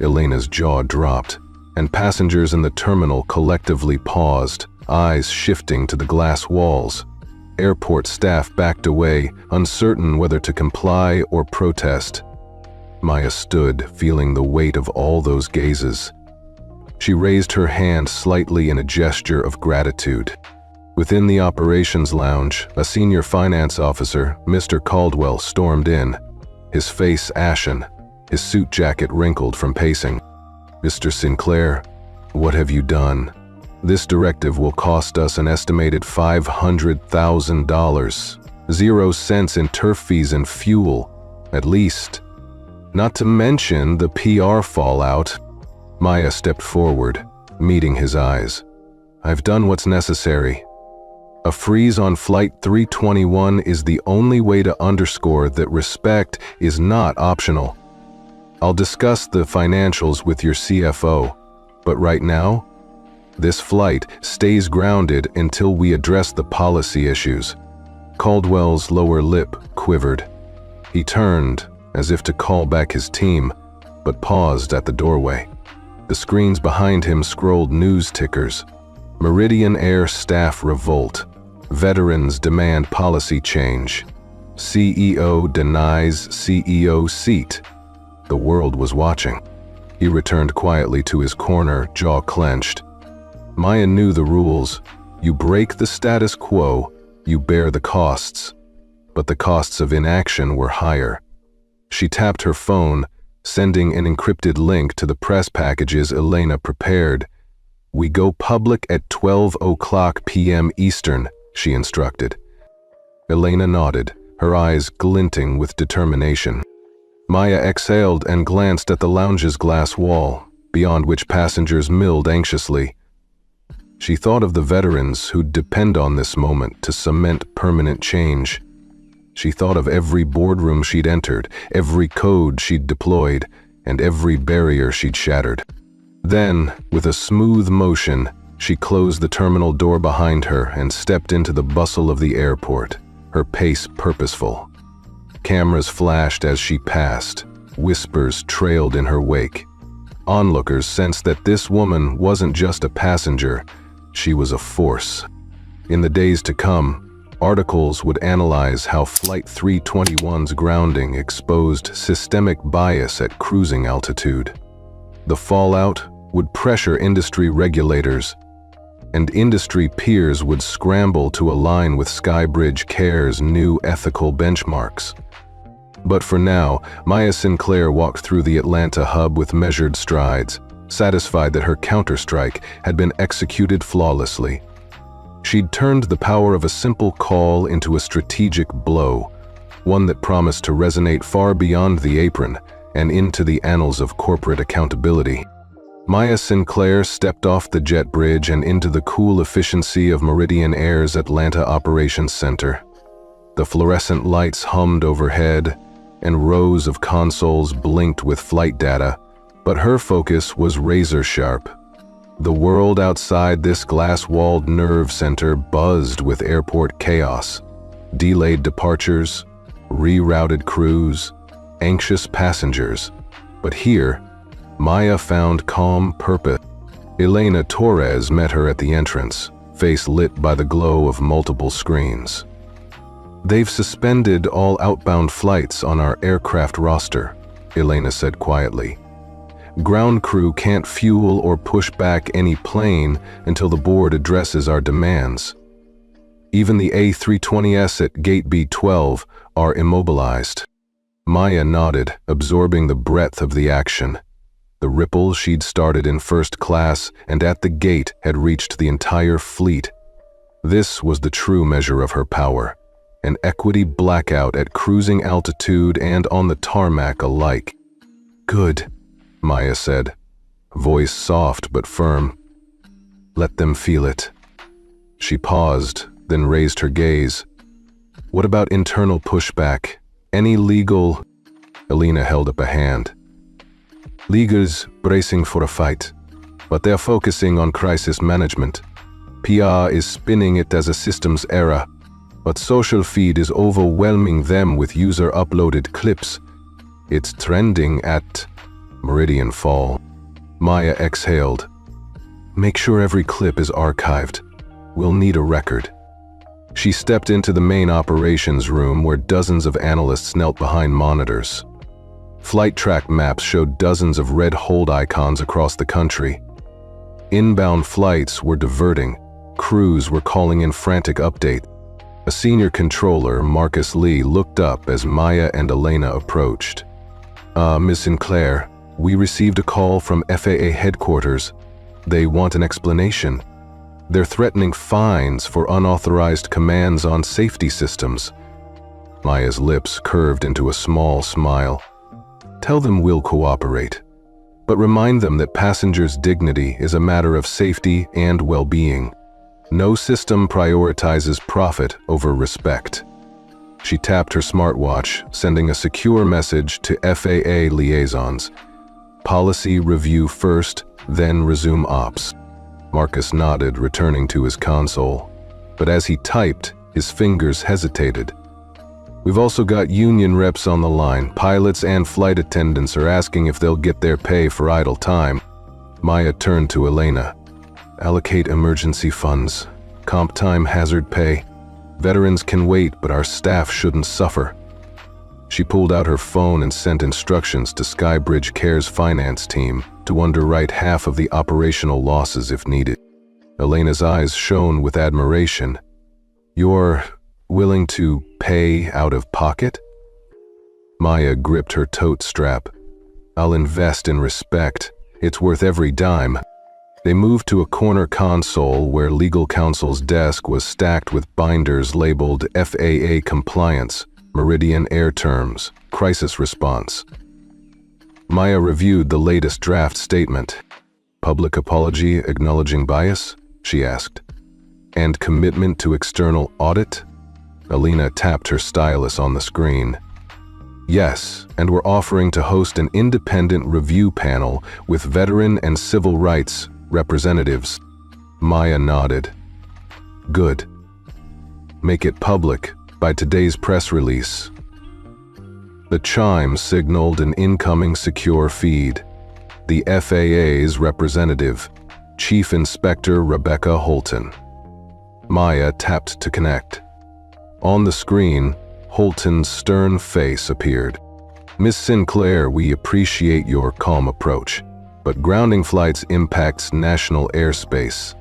Elena's jaw dropped. and passengers in the terminal collectively paused, eyes shifting to the glass walls. Airport staff backed away, uncertain whether to comply or protest. Maya stood, feeling the weight of all those gazes. She raised her hand slightly in a gesture of gratitude. Within the operations lounge, a senior finance officer, Mr. Caldwell, stormed in, his face ashen, his suit jacket wrinkled from pacing. "Mr. Sinclair, what have you done? This directive will cost us an estimated $500,000. 0 cents in turf fees and fuel, at least. Not to mention the PR fallout." Maya stepped forward, meeting his eyes. "I've done what's necessary. A freeze on Flight 321 is the only way to underscore that respect is not optional. I'll discuss the financials with your CFO, but right now, this flight stays grounded until we address the policy issues." Caldwell's lower lip quivered. He turned, as if to call back his team, but paused at the doorway. The screens behind him scrolled news tickers. Meridian Air staff revolt. Veterans demand policy change. CEO denies CEO seat. The world was watching. He returned quietly to his corner, jaw clenched. Maya knew the rules. You break the status quo, you bear the costs. But the costs of inaction were higher. She tapped her phone, sending an encrypted link to the press packages Elena prepared. "We go public at 12:00 p.m. Eastern," she instructed. Elena nodded, her eyes glinting with determination. Maya exhaled and glanced at the lounge's glass wall, beyond which passengers milled anxiously. She thought of the veterans who'd depend on this moment to cement permanent change. She thought of every boardroom she'd entered, every code she'd deployed, and every barrier she'd shattered. Then, with a smooth motion, she closed the terminal door behind her and stepped into the bustle of the airport, her pace purposeful. Cameras flashed as she passed, whispers trailed in her wake. Onlookers sensed that this woman wasn't just a passenger, she was a force. In the days to come, articles would analyze how Flight 321's grounding exposed systemic bias at cruising altitude. The fallout would pressure industry regulators, and industry peers would scramble to align with Skybridge Care's new ethical benchmarks. But for now, Maya Sinclair walked through the Atlanta hub with measured strides, satisfied that her counterstrike had been executed flawlessly. She'd turned the power of a simple call into a strategic blow, one that promised to resonate far beyond the apron and into the annals of corporate accountability. Maya Sinclair stepped off the jet bridge and into the cool efficiency of Meridian Air's Atlanta Operations Center. The fluorescent lights hummed overhead, and rows of consoles blinked with flight data, but her focus was razor-sharp. The world outside this glass-walled nerve center buzzed with airport chaos. Delayed departures, rerouted crews, anxious passengers. But here, Maya found calm purpose. Elena Torres met her at the entrance, face lit by the glow of multiple screens. "They've suspended all outbound flights on our aircraft roster," Elena said quietly. "Ground crew can't fuel or push back any plane until the board addresses our demands. Even the A320s at Gate B12 are immobilized." Maya nodded, absorbing the breadth of the action. The ripple she'd started in first class and at the gate had reached the entire fleet. This was the true measure of her power, an equity blackout at cruising altitude and on the tarmac alike. "Good," Maya said, voice soft but firm. "Let them feel it." She paused, then raised her gaze. "What about internal pushback? Any legal—" Elena held up a hand. "Legal's bracing for a fight, but they're focusing on crisis management. PR is spinning it as a systems error, but social feed is overwhelming them with user-uploaded clips. It's trending at Meridian Fall." Maya exhaled. Make sure every clip is archived. We'll need a record. She stepped into the main operations room where dozens of analysts knelt behind monitors. Flight track maps showed dozens of red hold icons across the country. Inbound flights were diverting. Crews were calling in frantic updates. A senior controller, Marcus Lee, looked up as Maya and Elena approached. Ms. Sinclair, we received a call from FAA headquarters. They want an explanation. They're threatening fines for unauthorized commands on safety systems. Maya's lips curved into a small smile. Tell them we'll cooperate, but remind them that passengers' dignity is a matter of safety and well-being. No system prioritizes profit over respect. She tapped her smartwatch, sending a secure message to FAA liaisons. Policy review first, then resume ops. Marcus nodded, returning to his console. But as he typed, his fingers hesitated. We've also got union reps on the line. Pilots and flight attendants are asking if they'll get their pay for idle time. Maya turned to Elena. Allocate emergency funds. Comp time, hazard pay. Veterans can wait, but our staff shouldn't suffer. She pulled out her phone and sent instructions to Skybridge Care's finance team to underwrite half of the operational losses if needed. Elena's eyes shone with admiration. You're willing to pay out of pocket? Maya gripped her tote strap. I'll invest in respect. It's worth every dime. They moved to a corner console where legal counsel's desk was stacked with binders labeled FAA Compliance, Meridian Air Terms, Crisis Response. Maya reviewed the latest draft statement. Public apology acknowledging bias? She asked. And commitment to external audit? Elena tapped her stylus on the screen. Yes, and we're offering to host an independent review panel with veteran and civil rights representatives. Maya nodded. Good. Make it public by today's press release. The chime signaled an incoming secure feed. The FAA's representative, Chief Inspector Rebecca Holton. Maya tapped to connect. On the screen, Holton's stern face appeared. Ms. Sinclair, we appreciate your calm approach, but grounding flights impacts national airspace.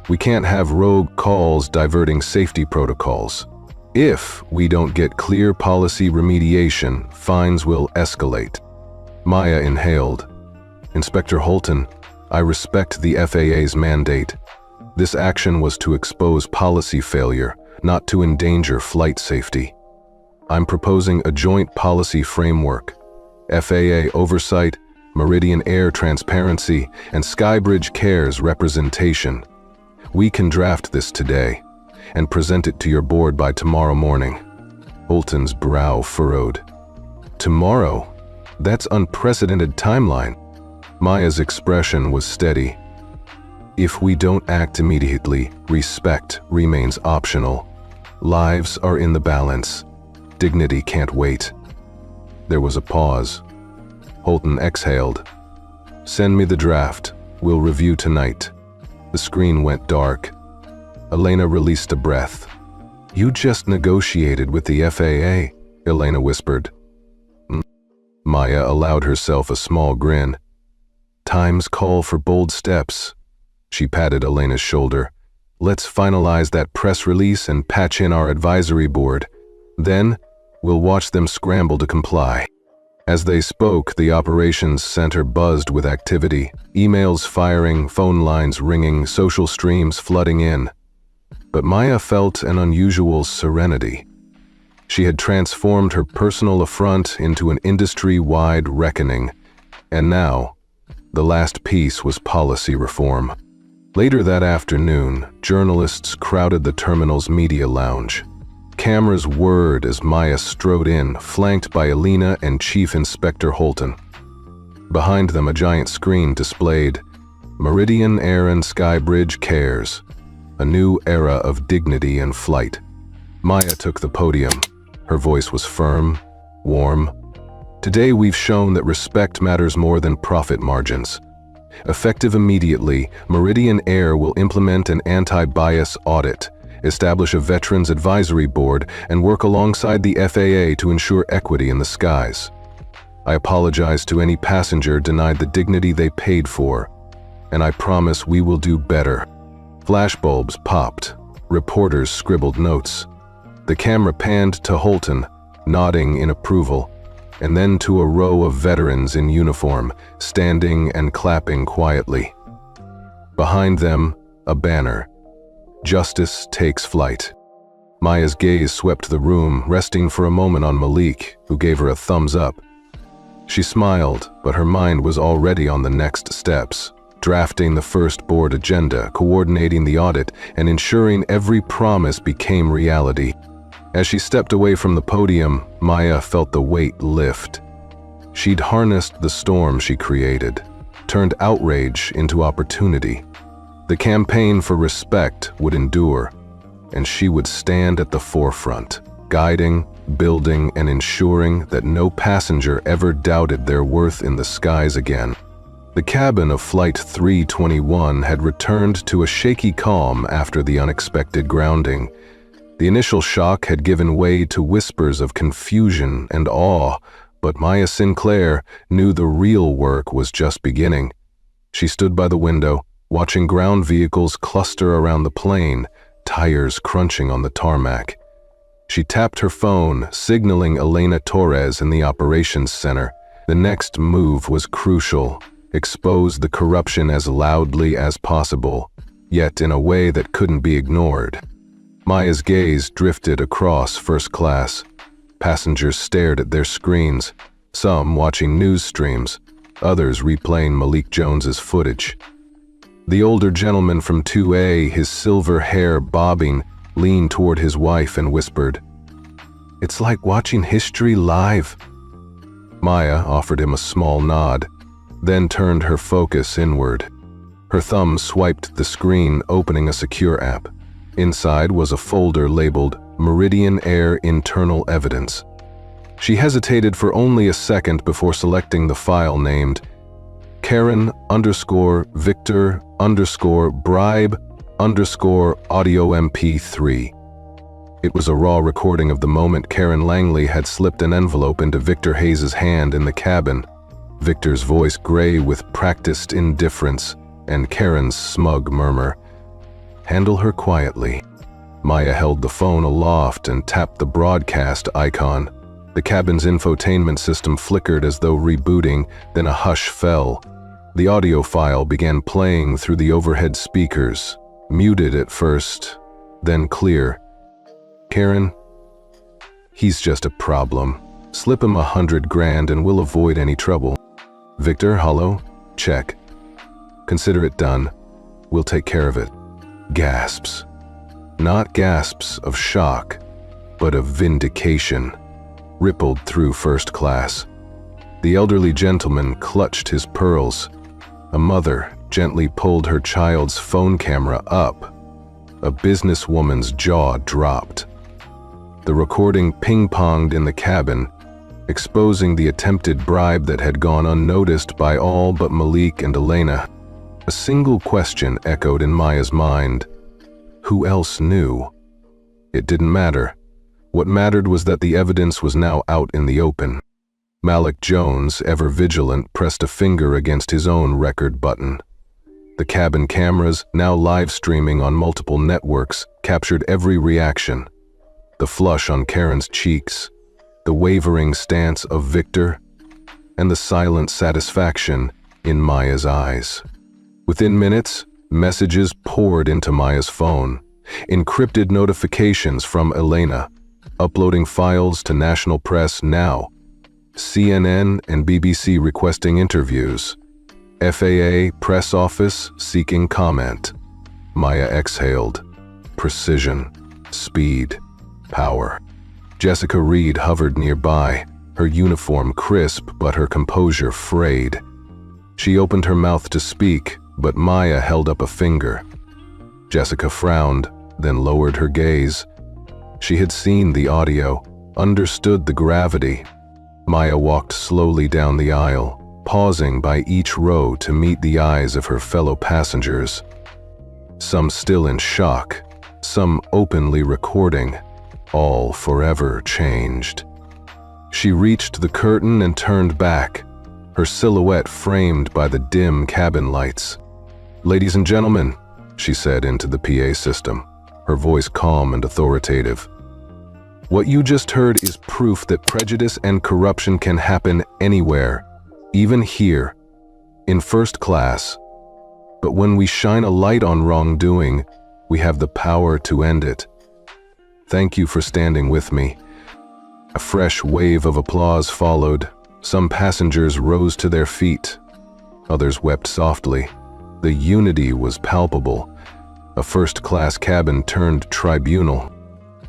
We can't have rogue calls diverting safety protocols. If we don't get clear policy remediation, fines will escalate. Maya inhaled. Inspector Holton, I respect the FAA's mandate. This action was to expose policy failure, not to endanger flight safety. I'm proposing a joint policy framework. FAA oversight, Meridian Air transparency, and Skybridge Care's representation. We can draft this today and present it to your board by tomorrow morning. Holton's brow furrowed. Tomorrow? That's unprecedented timeline. Maya's expression was steady. If we don't act immediately, respect remains optional. Lives are in the balance. Dignity can't wait. There was a pause. Holton exhaled. Send me the draft. We'll review tonight. The screen went dark. Elena released a breath. You just negotiated with the FAA, Elena whispered. Maya allowed herself a small grin. Times call for bold steps. She patted Elena's shoulder. Let's finalize that press release and patch in our advisory board. Then, we'll watch them scramble to comply. As they spoke, the operations center buzzed with activity, emails firing, phone lines ringing, social streams flooding in. But Maya felt an unusual serenity. She had transformed her personal affront into an industry-wide reckoning, and now, the last piece was policy reform. Later that afternoon, journalists crowded the terminal's media lounge. Cameras whirred as Maya strode in, flanked by Elena and Chief Inspector Holton. Behind them, a giant screen displayed Meridian Air and Skybridge Cares, a new era of dignity in flight. Maya took the podium. Her voice was firm, warm. Today we've shown that respect matters more than profit margins. Effective immediately, Meridian Air will implement an anti-bias audit, establish a Veterans Advisory Board, and work alongside the FAA to ensure equity in the skies. I apologize to any passenger denied the dignity they paid for, and I promise we will do better. Flashbulbs popped. Reporters scribbled notes. The camera panned to Holton, nodding in approval, and then to a row of veterans in uniform, standing and clapping quietly. Behind them, a banner. Justice takes flight. Maya's gaze swept the room, resting for a moment on Malik, who gave her a thumbs up. She smiled, but her mind was already on the next steps, drafting the first board agenda, coordinating the audit, and ensuring every promise became reality. As she stepped away from the podium, Maya felt the weight lift. She'd harnessed the storm she created, turned outrage into opportunity. The campaign for respect would endure, and she would stand at the forefront, guiding, building, and ensuring that no passenger ever doubted their worth in the skies again. The cabin of Flight 321 had returned to a shaky calm after the unexpected grounding. The initial shock had given way to whispers of confusion and awe, but Maya Sinclair knew the real work was just beginning. She stood by the window, watching ground vehicles cluster around the plane, tires crunching on the tarmac. She tapped her phone, signaling Elena Torres in the operations center. The next move was crucial. Expose the corruption as loudly as possible, yet in a way that couldn't be ignored. Maya's gaze drifted across first class. Passengers stared at their screens, some watching news streams, others replaying Malik Jones's footage. The older gentleman from 2A, his silver hair bobbing, leaned toward his wife and whispered, "It's like watching history live." Maya offered him a small nod, then turned her focus inward. Her thumb swiped the screen, opening a secure app. Inside was a folder labeled Meridian Air Internal Evidence. She hesitated for only a second before selecting the file named Karen_Victor_bribe_audio MP3. It was a raw recording of the moment Karen Langley had slipped an envelope into Victor Hayes' hand in the cabin. Victor's voice gray with practiced indifference, and Karen's smug murmur, "Handle her quietly." Maya held the phone aloft and tapped the broadcast icon. The cabin's infotainment system flickered as though rebooting, then a hush fell. The audio file began playing through the overhead speakers, muted at first, then clear. "Karen, he's just a problem. Slip him $100,000 and we'll avoid any trouble." "Victor, hello? Check. Consider it done. We'll take care of it." Gasps. Not gasps of shock, but of vindication, rippled through first class. The elderly gentleman clutched his pearls. A mother gently pulled her child's phone camera up. A businesswoman's jaw dropped. The recording ping-ponged in the cabin, exposing the attempted bribe that had gone unnoticed by all but Malik and Elena. A single question echoed in Maya's mind. Who else knew? It didn't matter. What mattered was that the evidence was now out in the open. Malik Jones, ever vigilant, pressed a finger against his own record button. The cabin cameras, now live streaming on multiple networks, captured every reaction. The flush on Karen's cheeks, the wavering stance of Victor, and the silent satisfaction in Maya's eyes. Within minutes, messages poured into Maya's phone, encrypted notifications from Elena, uploading files to national press now, CNN and BBC requesting interviews, FAA press office seeking comment. Maya exhaled. Precision, speed, power. Jessica Reed hovered nearby, her uniform crisp but her composure frayed. She opened her mouth to speak, but Maya held up a finger. Jessica frowned, then lowered her gaze. She had seen the audio, understood the gravity. Maya walked slowly down the aisle, pausing by each row to meet the eyes of her fellow passengers. Some still in shock, some openly recording, all forever changed. She reached the curtain and turned back, her silhouette framed by the dim cabin lights. "Ladies and gentlemen," she said into the PA system, her voice calm and authoritative. "What you just heard is proof that prejudice and corruption can happen anywhere, even here, in first class. But when we shine a light on wrongdoing, we have the power to end it. Thank you for standing with me." A fresh wave of applause followed. Some passengers rose to their feet. Others wept softly. The unity was palpable. A first-class cabin turned tribunal.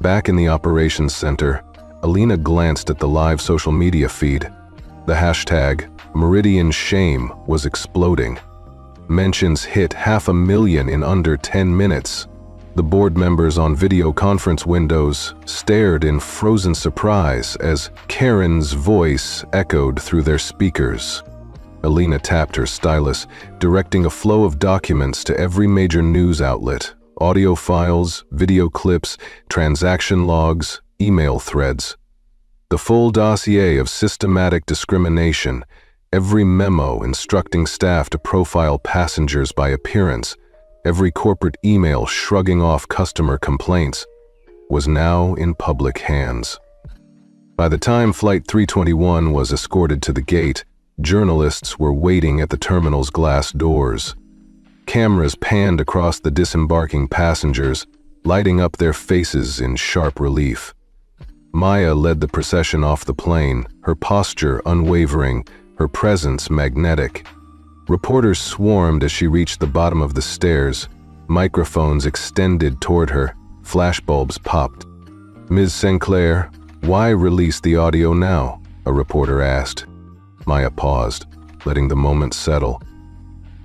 Back in the operations center, Alina glanced at the live social media feed. The hashtag Meridian Shame was exploding. Mentions hit 500,000 in under 10 minutes. The board members on video conference windows stared in frozen surprise as Karen's voice echoed through their speakers. Alina tapped her stylus, directing a flow of documents to every major news outlet: audio files, video clips, transaction logs, email threads. The full dossier of systematic discrimination, every memo instructing staff to profile passengers by appearance, every corporate email shrugging off customer complaints, was now in public hands. By the time Flight 321 was escorted to the gate, journalists were waiting at the terminal's glass doors. Cameras panned across the disembarking passengers, lighting up their faces in sharp relief. Maya led the procession off the plane, her posture unwavering, her presence magnetic. Reporters swarmed as she reached the bottom of the stairs. Microphones extended toward her. Flashbulbs popped. "Ms. Sinclair, why release the audio now?" a reporter asked. Maya paused, letting the moment settle.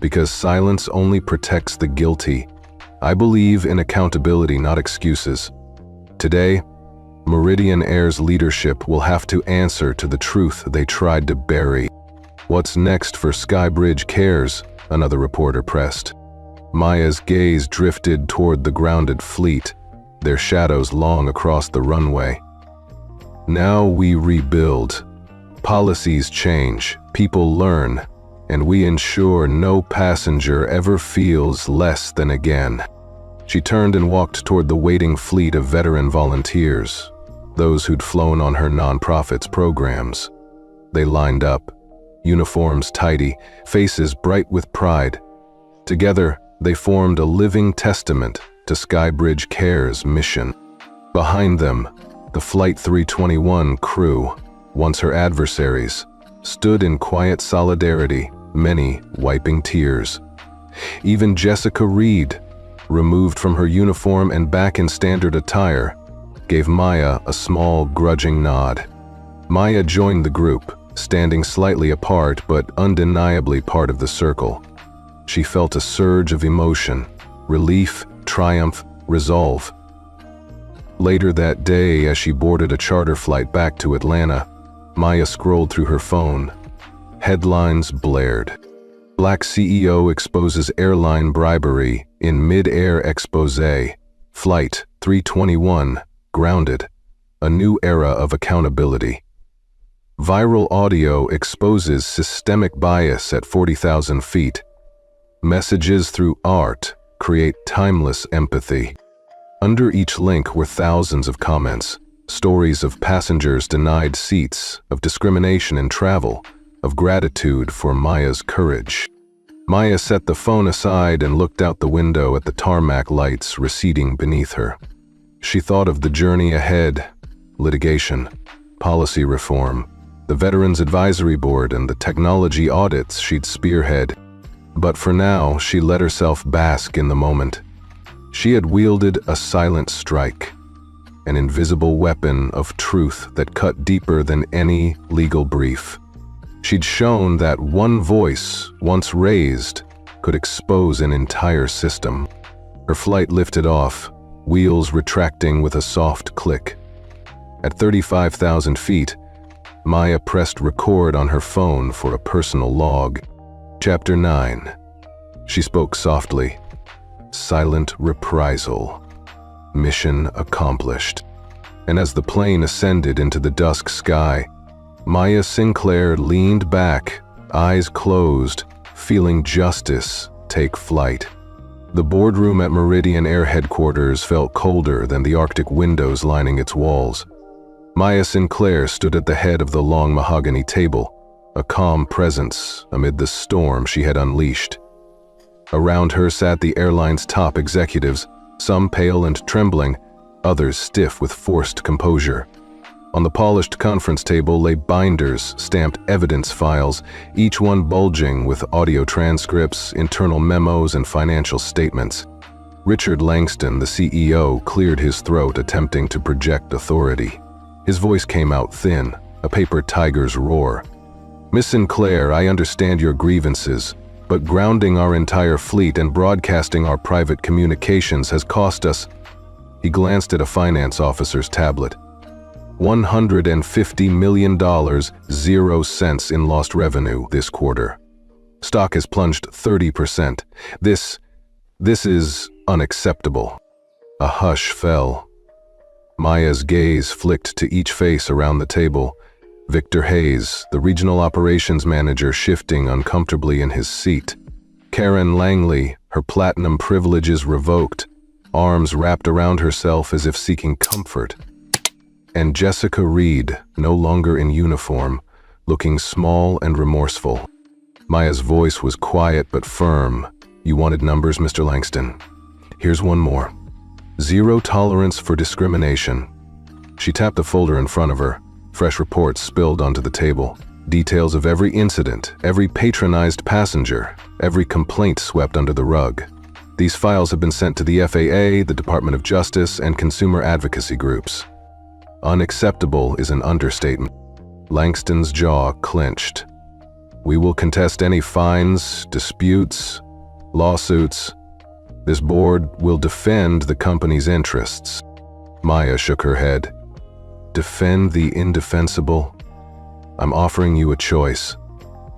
"Because silence only protects the guilty. I believe in accountability, not excuses. Today, Meridian Air's leadership will have to answer to the truth they tried to bury." "What's next for Skybridge Cares?" another reporter pressed. Maya's gaze drifted toward the grounded fleet, their shadows long across the runway. "Now we rebuild. Policies change, people learn, and we ensure no passenger ever feels less than again." She turned and walked toward the waiting fleet of veteran volunteers, those who'd flown on her nonprofit's programs. They lined up, uniforms tidy, faces bright with pride. Together, they formed a living testament to Skybridge Care's mission. Behind them, the Flight 321 crew, once her adversaries, stood in quiet solidarity, many wiping tears. Even Jessica Reed, removed from her uniform and back in standard attire, gave Maya a small, grudging nod. Maya joined the group, standing slightly apart but undeniably part of the circle. She felt a surge of emotion, relief, triumph, resolve. Later that day, as she boarded a charter flight back to Atlanta, Maya scrolled through her phone. Headlines blared. Black CEO exposes airline bribery in mid-air exposé. Flight 321 grounded. A new era of accountability. Viral audio exposes systemic bias at 40,000 feet. Messages through art create timeless empathy. Under each link were thousands of comments, stories of passengers denied seats, of discrimination in travel, of gratitude for Maya's courage. Maya set the phone aside and looked out the window at the tarmac lights receding beneath her. She thought of the journey ahead: litigation, policy reform, the Veterans Advisory Board, and the technology audits she'd spearhead. But for now, she let herself bask in the moment. She had wielded a silent strike, an invisible weapon of truth that cut deeper than any legal brief. She'd shown that one voice, once raised, could expose an entire system. Her flight lifted off, wheels retracting with a soft click. At 35,000 feet, Maya pressed record on her phone for a personal log. Chapter 9. She spoke softly. Silent reprisal. Mission accomplished. And as the plane ascended into the dusk sky, Maya Sinclair leaned back, eyes closed, feeling justice take flight. The boardroom at Meridian Air headquarters felt colder than the Arctic windows lining its walls. Maya Sinclair stood at the head of the long mahogany table, a calm presence amid the storm she had unleashed. Around her sat the airline's top executives, some pale and trembling, others stiff with forced composure. On the polished conference table lay binders, stamped evidence files, each one bulging with audio transcripts, internal memos, and financial statements. Richard Langston, the CEO, cleared his throat, attempting to project authority. His voice came out thin, a paper tiger's roar. "Miss Sinclair, I understand your grievances, but grounding our entire fleet and broadcasting our private communications has cost us." He glanced at a finance officer's tablet. $150 million, 0 cents in lost revenue this quarter. Stock has plunged 30%. This is unacceptable. A hush fell. Maya's gaze flicked to each face around the table. Victor Hayes, the regional operations manager, shifting uncomfortably in his seat. Karen Langley, her platinum privileges revoked, arms wrapped around herself as if seeking comfort. And Jessica Reed, no longer in uniform, looking small and remorseful. Maya's voice was quiet but firm. "You wanted numbers, Mr. Langston? Here's one more. 0 tolerance for discrimination." She tapped the folder in front of her. Fresh reports spilled onto the table. Details of every incident, every patronized passenger, every complaint swept under the rug. These files have been sent to the FAA, the Department of Justice, and consumer advocacy groups. Unacceptable is an understatement. Langston's jaw clenched. "We will contest any fines, disputes, lawsuits. This board will defend the company's interests." Maya shook her head. "Defend the indefensible? I'm offering you a choice.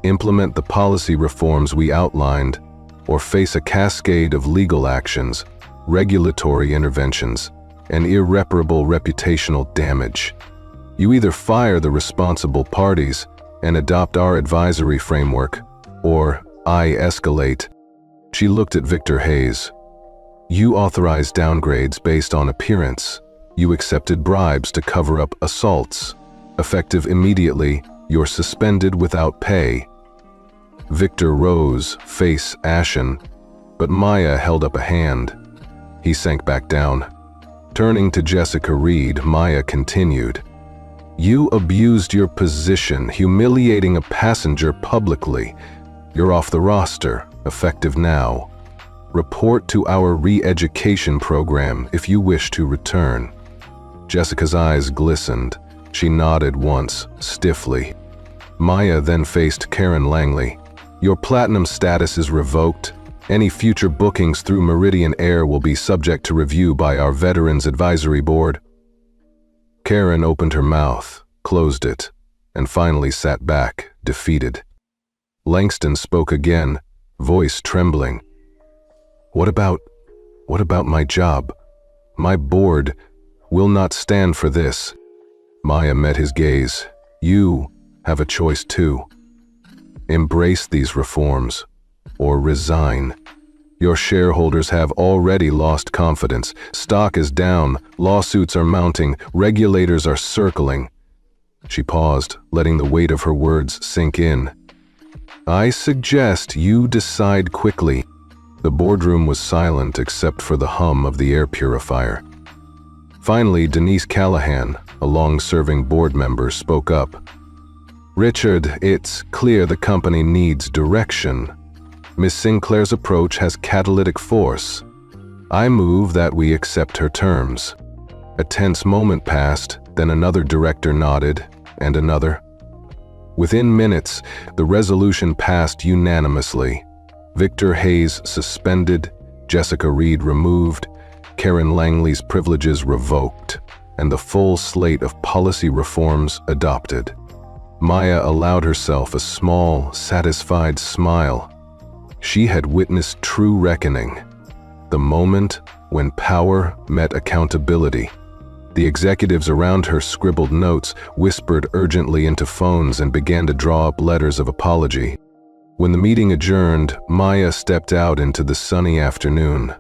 Implement the policy reforms we outlined, or face a cascade of legal actions, regulatory interventions, and irreparable reputational damage. You either fire the responsible parties and adopt our advisory framework, or I escalate." She looked at Victor Hayes. "You authorize downgrades based on appearance. You accepted bribes to cover up assaults. Effective immediately, you're suspended without pay." Victor rose, face ashen, but Maya held up a hand. He sank back down. Turning to Jessica Reed, Maya continued, "You abused your position, humiliating a passenger publicly. You're off the roster, effective now. Report to our re-education program if you wish to return." Jessica's eyes glistened. She nodded once, stiffly. Maya then faced Karen Langley. "Your platinum status is revoked. Any future bookings through Meridian Air will be subject to review by our Veterans Advisory Board." Karen opened her mouth, closed it, and finally sat back, defeated. Langston spoke again, voice trembling. What about my job? My board will not stand for this." Maya met his gaze. "You have a choice too. Embrace these reforms, or resign. Your shareholders have already lost confidence. Stock is down, lawsuits are mounting, regulators are circling." She paused, letting the weight of her words sink in. "I suggest you decide quickly." The boardroom was silent except for the hum of the air purifier. Finally, Denise Callahan, a long-serving board member, spoke up. "Richard, it's clear the company needs direction. Miss Sinclair's approach has catalytic force. I move that we accept her terms." A tense moment passed, then another director nodded, and another. Within minutes, the resolution passed unanimously. Victor Hayes suspended, Jessica Reed removed, Karen Langley's privileges revoked, and the full slate of policy reforms adopted. Maya allowed herself a small, satisfied smile. She had witnessed true reckoning, the moment when power met accountability. The executives around her scribbled notes, whispered urgently into phones, and began to draw up letters of apology. When the meeting adjourned, Maya stepped out into the sunny afternoon.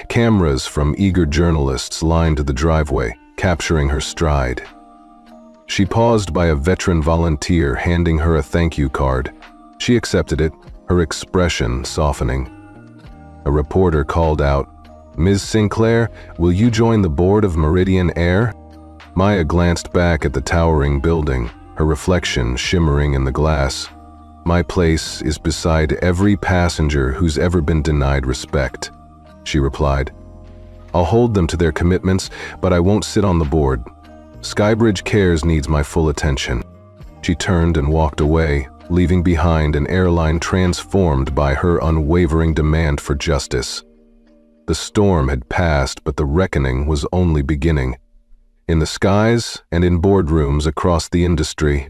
Cameras from eager journalists lined the driveway, capturing her stride. She paused by a veteran volunteer handing her a thank you card. She accepted it, her expression softening. A reporter called out, "Ms. Sinclair, will you join the board of Meridian Air?" Maya glanced back at the towering building, her reflection shimmering in the glass. "My place is beside every passenger who's ever been denied respect," she replied. "I'll hold them to their commitments, but I won't sit on the board. Skybridge Cares needs my full attention." She turned and walked away, leaving behind an airline transformed by her unwavering demand for justice. The storm had passed, but the reckoning was only beginning. In the skies and in boardrooms across the industry,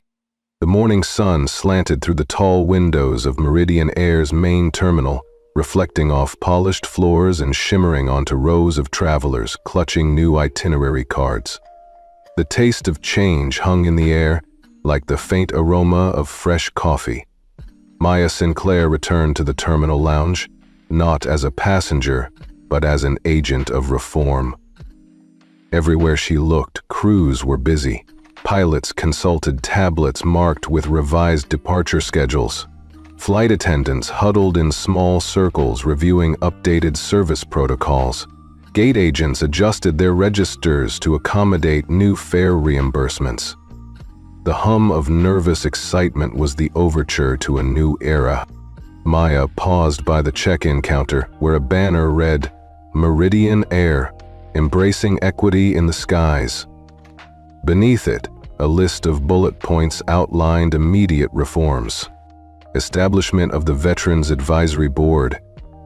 the morning sun slanted through the tall windows of Meridian Air's main terminal, reflecting off polished floors and shimmering onto rows of travelers clutching new itinerary cards. The taste of change hung in the air, like the faint aroma of fresh coffee. Maya Sinclair returned to the terminal lounge, not as a passenger, but as an agent of reform. Everywhere she looked, crews were busy. Pilots consulted tablets marked with revised departure schedules. Flight attendants huddled in small circles reviewing updated service protocols. Gate agents adjusted their registers to accommodate new fare reimbursements. The hum of nervous excitement was the overture to a new era. Maya paused by the check-in counter where a banner read, "Meridian Air, embracing equity in the skies." Beneath it, a list of bullet points outlined immediate reforms. Establishment of the Veterans Advisory Board,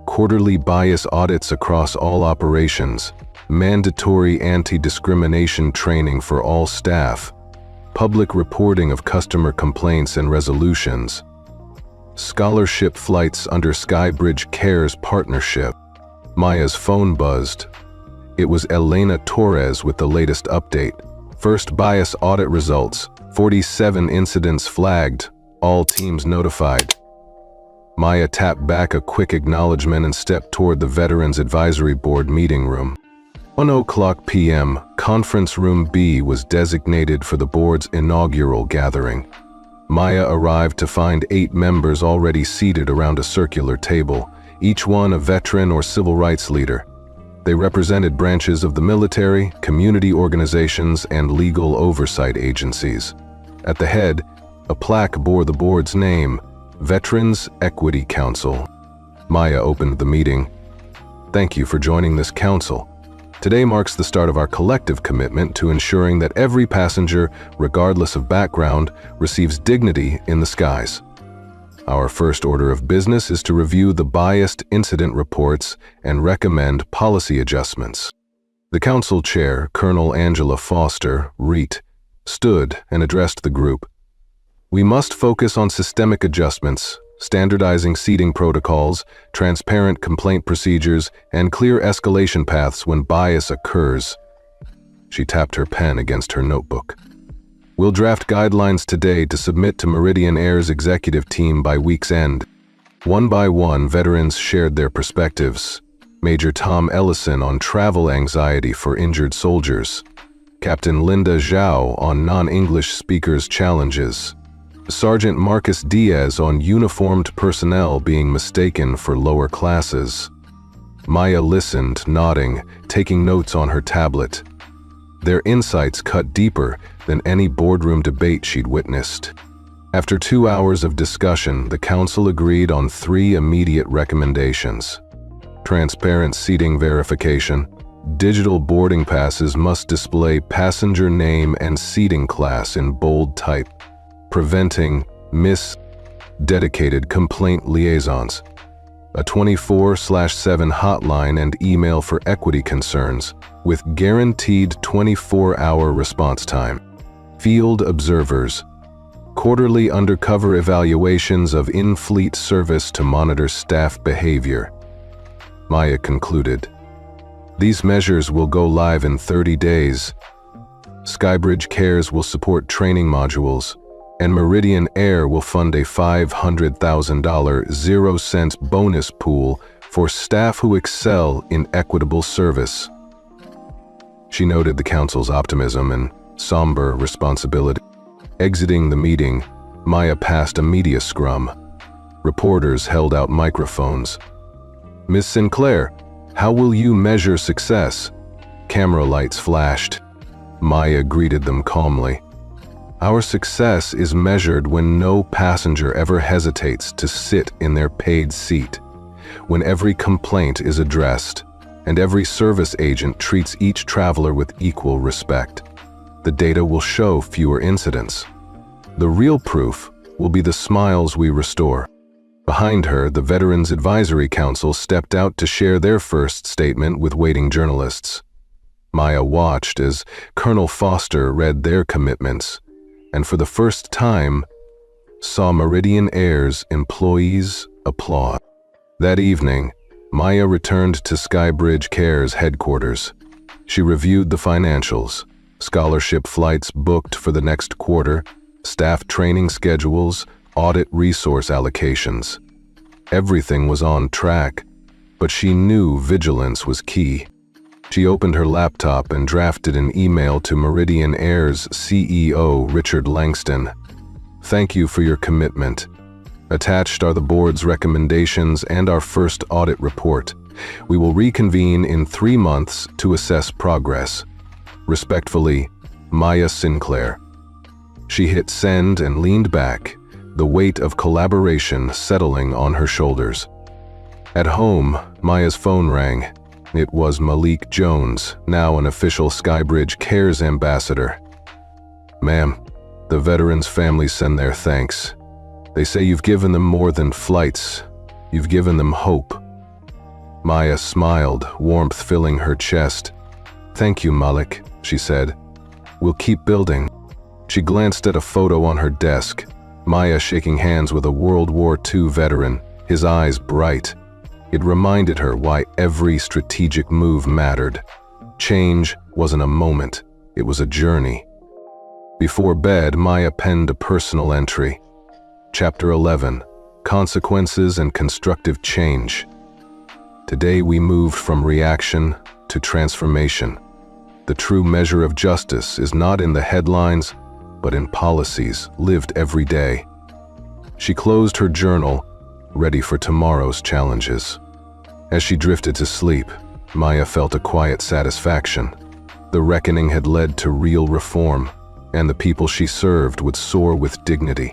quarterly bias audits across all operations, mandatory anti-discrimination training for all staff, public reporting of customer complaints and resolutions, scholarship flights under Skybridge Cares partnership. Maya's phone buzzed. It was Elena Torres with the latest update. First bias audit results, 47 incidents flagged, all teams notified. Maya tapped back a quick acknowledgement and stepped toward the Veterans Advisory Board meeting room. 1:00 p.m., Conference Room B was designated for the board's inaugural gathering. Maya arrived to find 8 members already seated around a circular table, each one a veteran or civil rights leader. They represented branches of the military, community organizations, and legal oversight agencies. At the head, a plaque bore the board's name, Veterans Equity Council. Maya opened the meeting. "Thank you for joining this council. Today marks the start of our collective commitment to ensuring that every passenger, regardless of background, receives dignity in the skies. Our first order of business is to review the biased incident reports and recommend policy adjustments." The council chair, Colonel Angela Foster, REIT, stood and addressed the group. "We must focus on systemic adjustments, standardizing seating protocols, transparent complaint procedures, and clear escalation paths when bias occurs." She tapped her pen against her notebook. "We'll draft guidelines today to submit to Meridian Air's executive team by week's end." One by one, veterans shared their perspectives. Major Tom Ellison on travel anxiety for injured soldiers. Captain Linda Zhao on non-English speakers' challenges. Sergeant Marcus Diaz on uniformed personnel being mistaken for lower classes. Maya listened, nodding, taking notes on her tablet. Their insights cut deeper than any boardroom debate she'd witnessed. After 2 hours of discussion, the council agreed on 3 immediate recommendations. Transparent seating verification. Digital boarding passes must display passenger name and seating class in bold type, preventing dedicated complaint liaisons. A 24/7 hotline and email for equity concerns, with guaranteed 24-hour response time. Field observers. quarterly undercover evaluations of in-fleet service to monitor staff behavior. Maya concluded, "These measures will go live in 30 days. Skybridge Cares will support training modules, and Meridian Air will fund a $500,000 0-cent bonus pool for staff who excel in equitable service." She noted the council's optimism and somber responsibility. Exiting the meeting, Maya passed a media scrum. Reporters held out microphones. "Ms. Sinclair, how will you measure success?" Camera lights flashed. Maya greeted them calmly. "Our success is measured when no passenger ever hesitates to sit in their paid seat, when every complaint is addressed, and every service agent treats each traveler with equal respect. The data will show fewer incidents. The real proof will be the smiles we restore." Behind her, the Veterans Advisory Council stepped out to share their first statement with waiting journalists. Maya watched as Colonel Foster read their commitments, and for the first time, saw Meridian Air's employees applaud. That evening, Maya returned to Skybridge Cares headquarters. She reviewed the financials, scholarship flights booked for the next quarter, staff training schedules, audit resource allocations. Everything was on track, but she knew vigilance was key. She opened her laptop and drafted an email to Meridian Air's CEO, Richard Langston. "Thank you for your commitment. Attached are the board's recommendations and our first audit report. We will reconvene in 3 months to assess progress. Respectfully, Maya Sinclair." She hit send and leaned back, the weight of collaboration settling on her shoulders. At home, Maya's phone rang. It was Malik Jones, now an official Skybridge Cares ambassador. "Ma'am, the veterans' families send their thanks. They say you've given them more than flights. You've given them hope." Maya smiled, warmth filling her chest. "Thank you, Malik," she said. "We'll keep building." She glanced at a photo on her desk, Maya shaking hands with a World War II veteran, his eyes bright. It reminded her why every strategic move mattered. Change wasn't a moment, it was a journey. Before bed, Maya penned a personal entry. Chapter 11, Consequences and Constructive Change. Today we moved from reaction to transformation. The true measure of justice is not in the headlines, but in policies lived every day. She closed her journal, ready for tomorrow's challenges. As she drifted to sleep, Maya felt a quiet satisfaction. The reckoning had led to real reform, and the people she served would soar with dignity.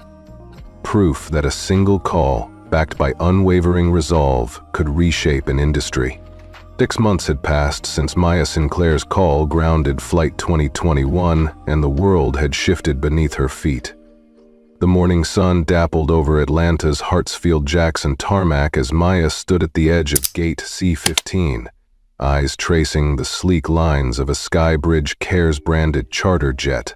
Proof that a single call, backed by unwavering resolve, could reshape an industry. 6 months had passed since Maya Sinclair's call grounded Flight 2021, and the world had shifted beneath her feet. The morning sun dappled over Atlanta's Hartsfield-Jackson tarmac as Maya stood at the edge of Gate C-15, eyes tracing the sleek lines of a Skybridge Cares-branded charter jet.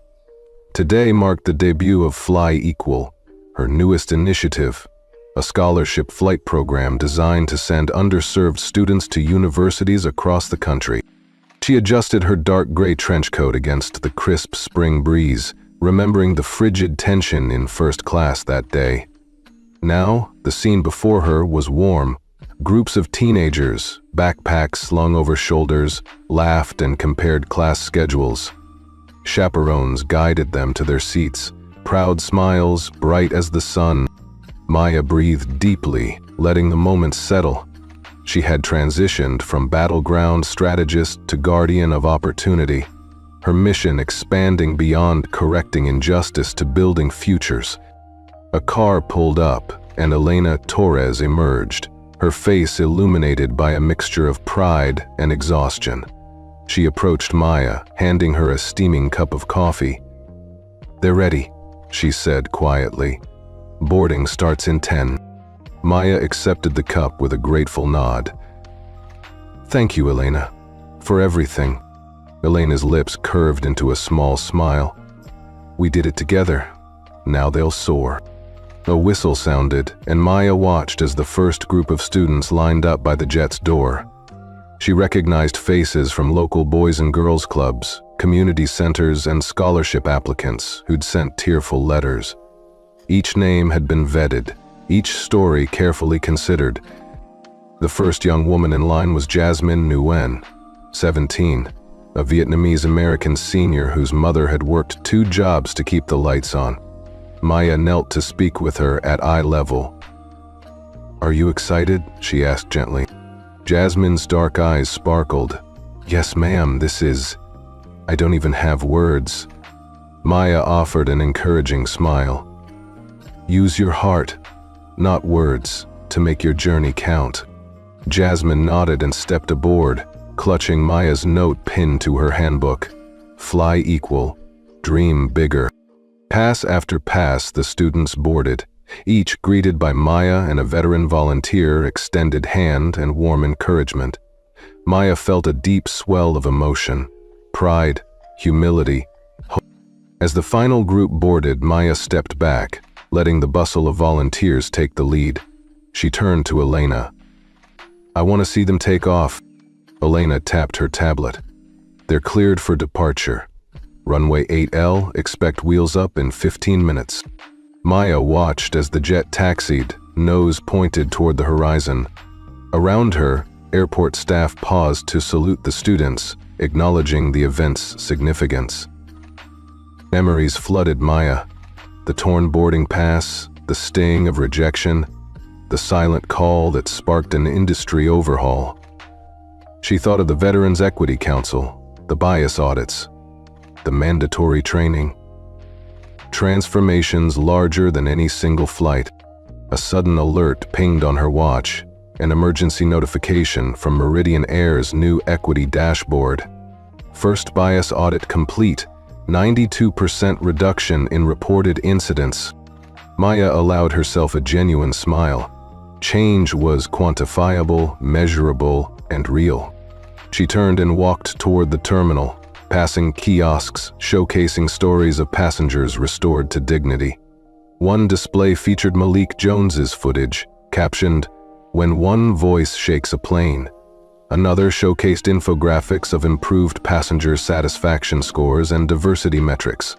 Today marked the debut of Fly Equal, her newest initiative, a scholarship flight program designed to send underserved students to universities across the country. She adjusted her dark gray trench coat against the crisp spring breeze, remembering the frigid tension in first class that day. Now, the scene before her was warm. Groups of teenagers, backpacks slung over shoulders, laughed and compared class schedules. Chaperones guided them to their seats, proud smiles bright as the sun. Maya breathed deeply, letting the moment settle. She had transitioned from battleground strategist to guardian of opportunity, her mission expanding beyond correcting injustice to building futures. A car pulled up, and Elena Torres emerged, her face illuminated by a mixture of pride and exhaustion. She approached Maya, handing her a steaming cup of coffee. "They're ready," she said quietly. "Boarding starts in 10. Maya accepted the cup with a grateful nod. "Thank you, Elena, for everything." Elena's lips curved into a small smile. "We did it together. Now they'll soar. A whistle sounded, and Maya watched as the first group of students lined up by the jet's door. She recognized faces from local boys and girls clubs, community centers, and scholarship applicants who'd sent tearful letters. Each name had been vetted, each story carefully considered. The first young woman in line was Jasmine Nguyen, 17, a Vietnamese-American senior whose mother had worked 2 jobs to keep the lights on. Maya knelt to speak with her at eye level. "Are you excited?" she asked gently. Jasmine's dark eyes sparkled. "Yes, ma'am, this is... I don't even have words." Maya offered an encouraging smile. "Use your heart, not words, to make your journey count." Jasmine nodded and stepped aboard, clutching Maya's note pinned to her handbook. Fly equal, dream bigger. Pass after pass, the students boarded, each greeted by Maya and a veteran volunteer extended hand and warm encouragement. Maya felt a deep swell of emotion, pride, humility, hope. As the final group boarded, Maya stepped back, letting the bustle of volunteers take the lead. She turned to Elena. "I want to see them take off." Elena tapped her tablet. "They're cleared for departure. Runway 8L, expect wheels up in 15 minutes. Maya watched as the jet taxied, nose pointed toward the horizon. Around her, airport staff paused to salute the students, acknowledging the event's significance. Memories flooded Maya. The torn boarding pass, the sting of rejection, the silent call that sparked an industry overhaul. She thought of the Veterans Equity Council, the bias audits, the mandatory training. Transformations larger than any single flight. A sudden alert pinged on her watch, an emergency notification from Meridian Air's new equity dashboard. First bias audit complete, 92% reduction in reported incidents. Maya allowed herself a genuine smile. Change was quantifiable, measurable, and real. She turned and walked toward the terminal, passing kiosks showcasing stories of passengers restored to dignity. One display featured Malik Jones's footage, captioned, "When one voice shakes a plane." Another showcased infographics of improved passenger satisfaction scores and diversity metrics.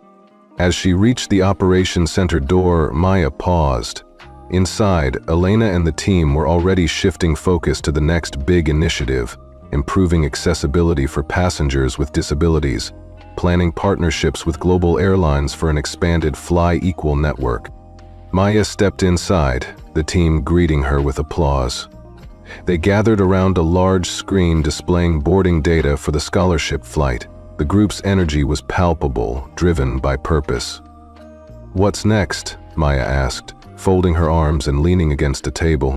As she reached the operations center door, Maya paused. Inside, Elena and the team were already shifting focus to the next big initiative, improving accessibility for passengers with disabilities, planning partnerships with global airlines for an expanded Fly Equal network. Maya stepped inside, the team greeting her with applause. They gathered around a large screen displaying boarding data for the scholarship flight. The group's energy was palpable, driven by purpose. "What's next?" Maya asked, folding her arms and leaning against a table.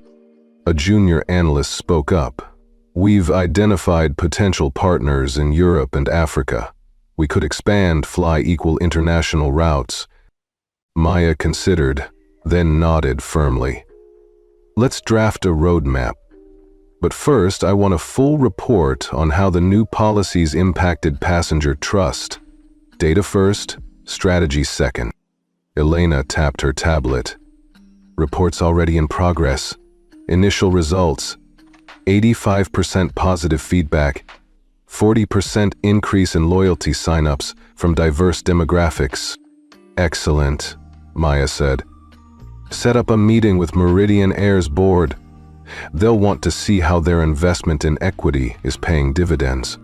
A junior analyst spoke up. "We've identified potential partners in Europe and Africa. We could expand Fly Equal international routes." Maya considered, then nodded firmly. "Let's draft a roadmap. But first, I want a full report on how the new policies impacted passenger trust. Data first, strategy second." Elena tapped her tablet. "Reports already in progress. Initial results. 85% positive feedback, 40% increase in loyalty signups from diverse demographics." "Excellent," Maya said. "Set up a meeting with Meridian Air's board. They'll want to see how their investment in equity is paying dividends."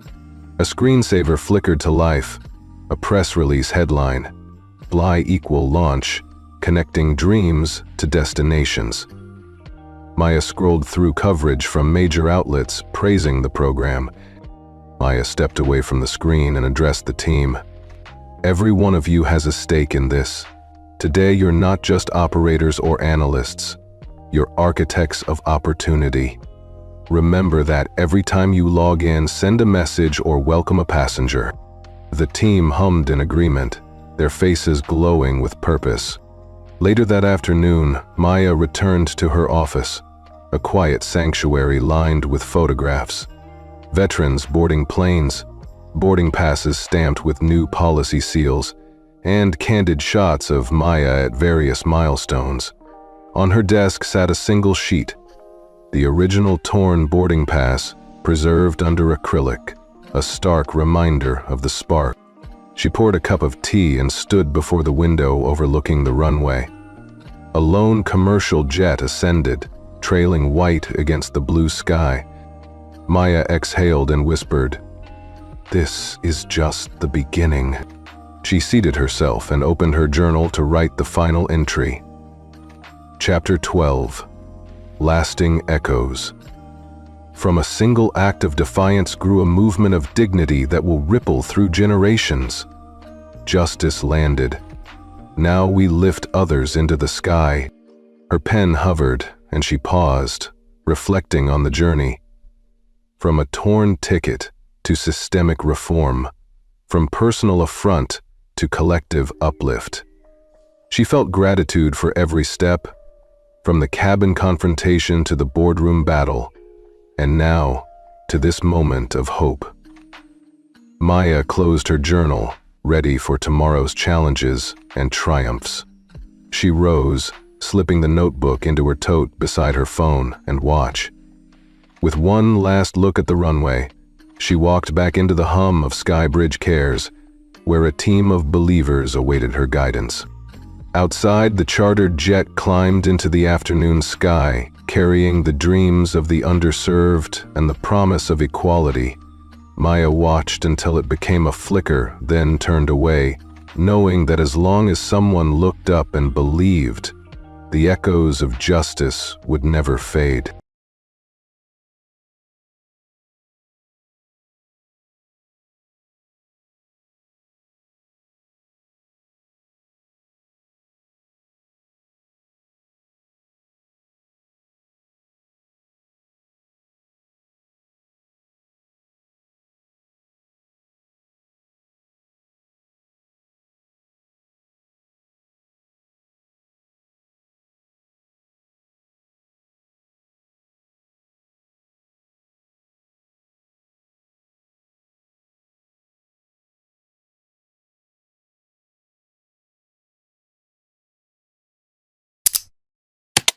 A screensaver flickered to life. A press release headline, "Fly Equal launch, connecting dreams to destinations." Maya scrolled through coverage from major outlets praising the program. Maya stepped away from the screen and addressed the team. "Every one of you has a stake in this. Today you're not just operators or analysts. You're architects of opportunity. Remember that every time you log in, send a message or welcome a passenger." The team hummed in agreement, their faces glowing with purpose. Later that afternoon, Maya returned to her office, a quiet sanctuary lined with photographs. Veterans boarding planes, boarding passes stamped with new policy seals, and candid shots of Maya at various milestones. On her desk sat a single sheet, the original torn boarding pass preserved under acrylic, a stark reminder of the spark. She poured a cup of tea and stood before the window overlooking the runway. A lone commercial jet ascended, trailing white against the blue sky. Maya exhaled and whispered, "This is just the beginning." She seated herself and opened her journal to write the final entry. Chapter 12. Lasting Echoes. From a single act of defiance grew a movement of dignity that will ripple through generations. Justice landed. Now we lift others into the sky. Her pen hovered, and she paused, reflecting on the journey. From a torn ticket to systemic reform, from personal affront to collective uplift. She felt gratitude for every step, from the cabin confrontation to the boardroom battle, and now to this moment of hope. Maya closed her journal, ready for tomorrow's challenges and triumphs. She rose, slipping the notebook into her tote beside her phone and watch. With one last look at the runway, she walked back into the hum of Skybridge Cares, where a team of believers awaited her guidance. Outside, the chartered jet climbed into the afternoon sky, carrying the dreams of the underserved and the promise of equality. Maya watched until it became a flicker, then turned away, knowing that as long as someone looked up and believed, the echoes of justice would never fade.